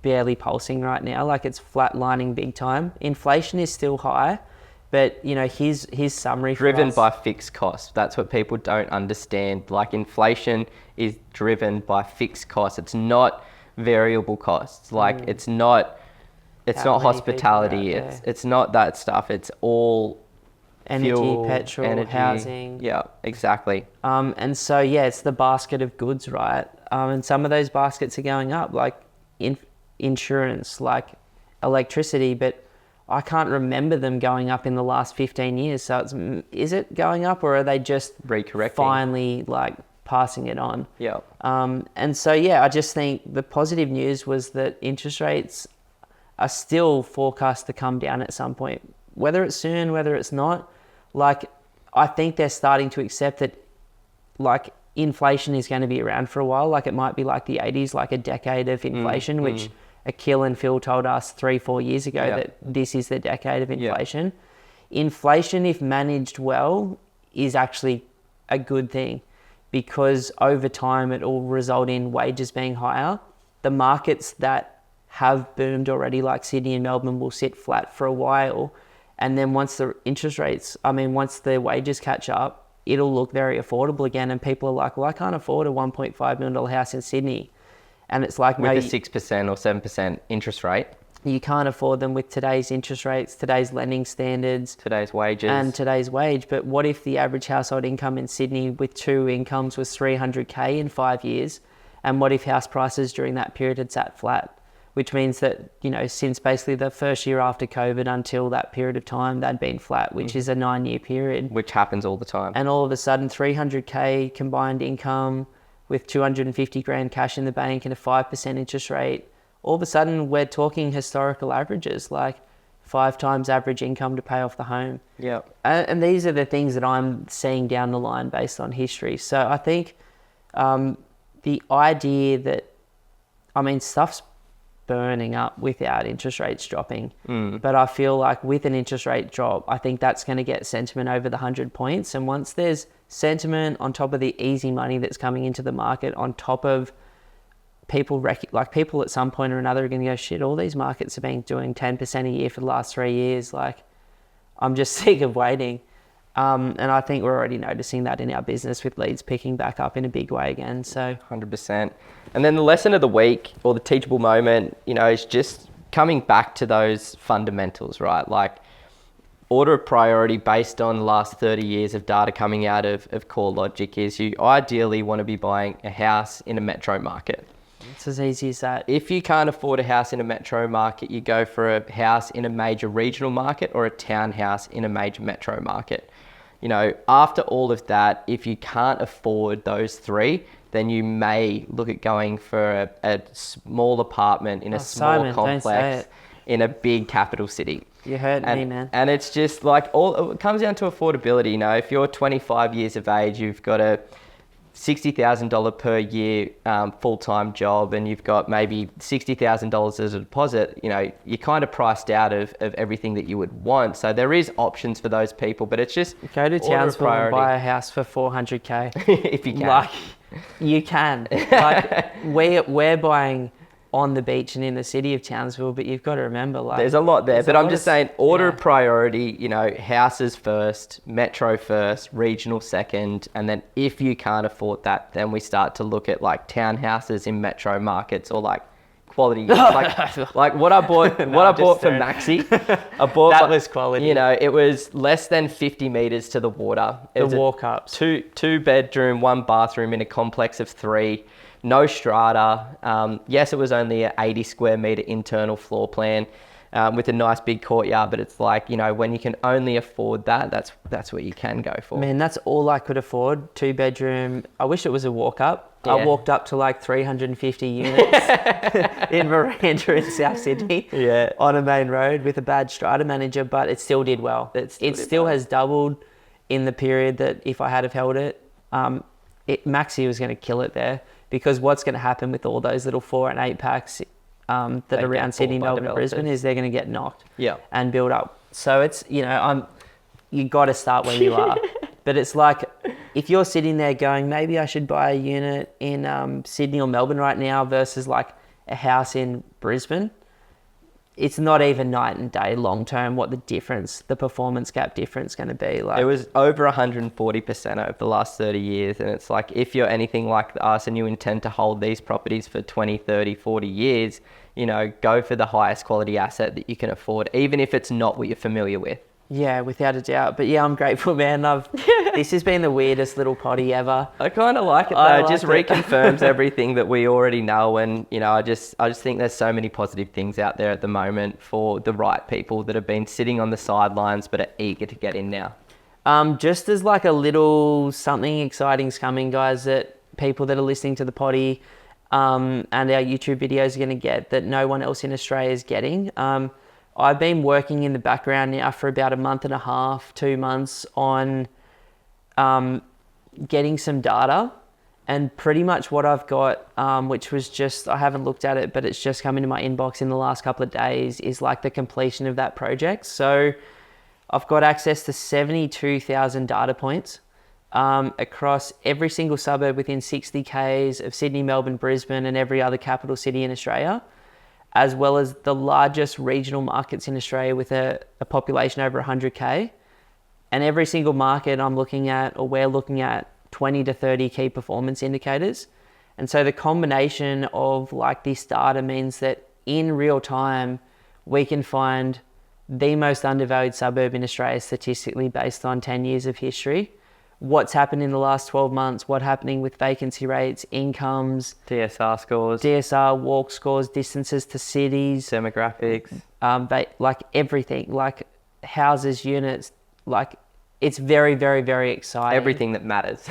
barely pulsing right now, like it's flatlining big time. Inflation is still high, but you know, his summary driven by fixed costs. That's what people don't understand. Like inflation is driven by fixed costs. It's not variable costs. Like it's not hospitality. It's not that stuff. It's all energy, fuel, petrol, housing. Yeah, exactly. And so yeah, it's the basket of goods, right? And some of those baskets are going up, like insurance, like electricity, but I can't remember them going up in the last 15 years. So is it going up, or are they just recorrecting, finally like passing it on? Yeah. And so yeah, I just think the positive news was that interest rates are still forecast to come down at some point, whether it's soon, whether it's not. Like I think they're starting to accept that like inflation is going to be around for a while. Like it might be like the 80s, like a decade of inflation, which Akil and Phil told us 3-4 years ago that this is the decade of inflation. Inflation, if managed well, is actually a good thing, because over time it will result in wages being higher. The markets that have boomed already, like Sydney and Melbourne, will sit flat for a while. And then once the once the wages catch up, it'll look very affordable again. And people are like, well, I can't afford a $1.5 million house in Sydney. And it's like, with a 6% or 7% interest rate, you can't afford them with today's interest rates, today's lending standards, today's wages, and today's wage. But what if the average household income in Sydney with 2 incomes was $300K in 5 years? And what if house prices during that period had sat flat? Which means that, you know, since basically the first year after COVID until that period of time, they'd been flat, which is a 9-year period. Which happens all the time. And all of a sudden, $300K combined income with 250 grand cash in the bank and a 5% interest rate, all of a sudden we're talking historical averages, like 5 times average income to pay off the home. Yeah. And these are the things that I'm seeing down the line based on history. So I think the idea that, stuff's burning up without interest rates dropping. But I feel like with an interest rate drop, I think that's going to get sentiment over the 100 points. And once there's sentiment on top of the easy money that's coming into the market, on top of people at some point or another are going to go, shit, all these markets have been doing 10% a year for the last 3 years. Like, I'm just sick of waiting. And I think we're already noticing that in our business with leads picking back up in a big way again. So 100%. And then the lesson of the week, or the teachable moment, is just coming back to those fundamentals, right? Like order of priority based on the last 30 years of data coming out of CoreLogic is you ideally want to be buying a house in a metro market. It's as easy as that. If you can't afford a house in a metro market, you go for a house in a major regional market or a townhouse in a major metro market. You know, after all of that, if you can't afford those three, then you may look at going for a small apartment in a small Simon, don't say complex it. in a big capital city. You hurt me, man. And it's just like it comes down to affordability. You know, if you're 25 years of age, you've got a $60,000 per year full-time job, and you've got maybe $60,000 as a deposit, you know, you're kind of priced out of everything that you would want. So there is options for those people, but it's just Go to Townsville and buy a house for $400K. if you can. Like, you can. Like, we're buying on the beach and in the city of Townsville, but you've got to remember, like, There's a lot there, but I'm just saying order of yeah. priority, you know, houses first, metro first, regional second, and then if you can't afford that, then we start to look at like townhouses in metro markets or like quality, like what I bought, for Maxi. I bought That was quality. You know, it was less than 50 meters to the water. It was The walk-ups. two bedroom, one bathroom in a complex of 3. No strata. Yes, it was only an 80 square meter internal floor plan with a nice big courtyard, but it's like, you know, when you can only afford that, that's what you can go for. Man, that's all I could afford. 2-bedroom. I wish it was a walk-up. Yeah. I walked up to like 350 units in Miranda in South Sydney on a main road with a bad strata manager, but it still did well. It still has doubled in the period that if I had have held it, Maxi was going to kill it there. Because what's going to happen with all those little 4 and 8 packs that are around Sydney, Melbourne, and Brisbane is they're going to get knocked and build up. So it's, you know, you got to start where you are. But it's like, if you're sitting there going, maybe I should buy a unit in Sydney or Melbourne right now versus like a house in Brisbane, it's not even night and day long term what the performance gap difference going to be. Like, it was over 140% over the last 30 years. And it's like, if you're anything like us and you intend to hold these properties for 20, 30, 40 years, you know, go for the highest quality asset that you can afford, even if it's not what you're familiar with. Yeah, without a doubt. But yeah, I'm grateful, man. This has been the weirdest little potty ever. I kind of like it though. It just reconfirms everything that we already know. And, you know, I just think there's so many positive things out there at the moment for the right people that have been sitting on the sidelines but are eager to get in now. Just as like a little something exciting's coming, guys, that people that are listening to the potty and our YouTube videos are going to get that no one else in Australia is getting. I've been working in the background now for about a month and a half, 2 months on getting some data, and pretty much what I've got, which was just, I haven't looked at it, but it's just come into my inbox in the last couple of days, is like the completion of that project. So I've got access to 72,000 data points across every single suburb within 60 Ks of Sydney, Melbourne, Brisbane, and every other capital city in Australia, as well as the largest regional markets in Australia with a population over 100K. And every single market I'm looking at, or we're looking at, 20 to 30 key performance indicators. And so the combination of like this data means that in real time, we can find the most undervalued suburb in Australia statistically based on 10 years of history. What's happened in the last 12 months, what's happening with vacancy rates, incomes, DSR, walk scores, distances to cities, demographics, like everything, like houses, units, like it's very, very, very exciting. Everything that matters.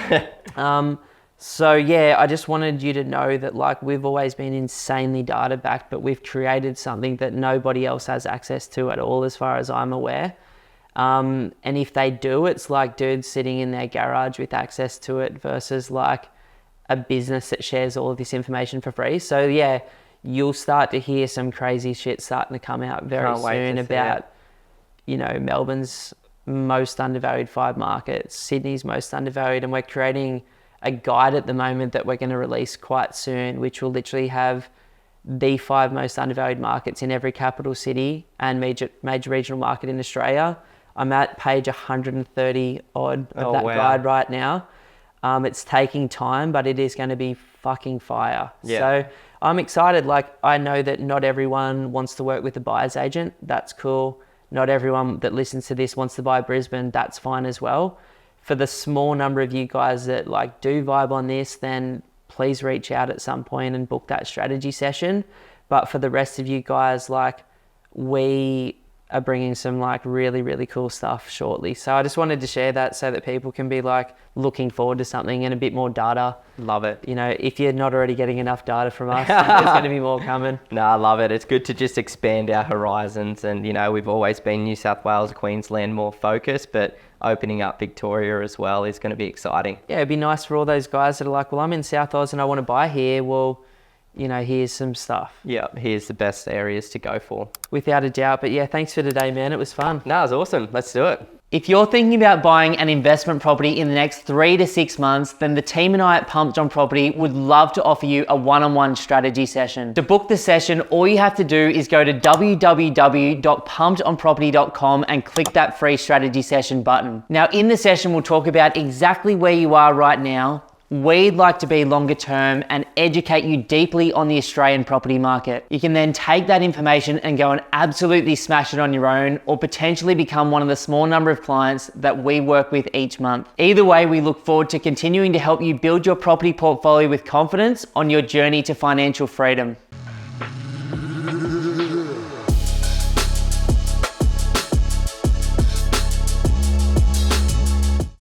So yeah, I just wanted you to know that like we've always been insanely data backed, but we've created something that nobody else has access to at all as far as I'm aware. And if they do, it's like dudes sitting in their garage with access to it versus like a business that shares all of this information for free. So yeah, you'll start to hear some crazy shit starting to come out very soon about, you know, Melbourne's most undervalued 5 markets, Sydney's most undervalued, and we're creating a guide at the moment that we're going to release quite soon, which will literally have the 5 most undervalued markets in every capital city and major regional market in Australia. I'm at page 130 odd of that guide right now. It's taking time, but it is going to be fucking fire. Yeah. So I'm excited. Like, I know that not everyone wants to work with a buyer's agent. That's cool. not everyone that listens to this wants to buy Brisbane. That's fine as well. For the small number of you guys that like do vibe on this, then please reach out at some point and book that strategy session. But for the rest of you guys, like, we are bringing some like really, really cool stuff shortly. So I just wanted to share that so that people can be like looking forward to something and a bit more data. Love it. You know, if you're not already getting enough data from us, there's going to be more coming. No, I love it. It's good to just expand our horizons. And, you know, we've always been New South Wales, Queensland more focused, but opening up Victoria as well is going to be exciting. Yeah, it'd be nice for all those guys that are like, well, I'm in South Oz and I want to buy here. Well, you know, here's some stuff. Yeah, here's the best areas to go for. Without a doubt. But yeah, thanks for today, man. It was fun. No, it was awesome. Let's do it. If you're thinking about buying an investment property in the next 3 to 6 months, then the team and I at Pumped on Property would love to offer you a one-on-one strategy session. To book the session, all you have to do is go to www.pumpedonproperty.com and click that free strategy session button. Now, in the session, we'll talk about exactly where you are right now, we'd like to be longer term, and educate you deeply on the Australian property market. You can then take that information and go and absolutely smash it on your own, or potentially become one of the small number of clients that we work with each month. Either way, we look forward to continuing to help you build your property portfolio with confidence on your journey to financial freedom.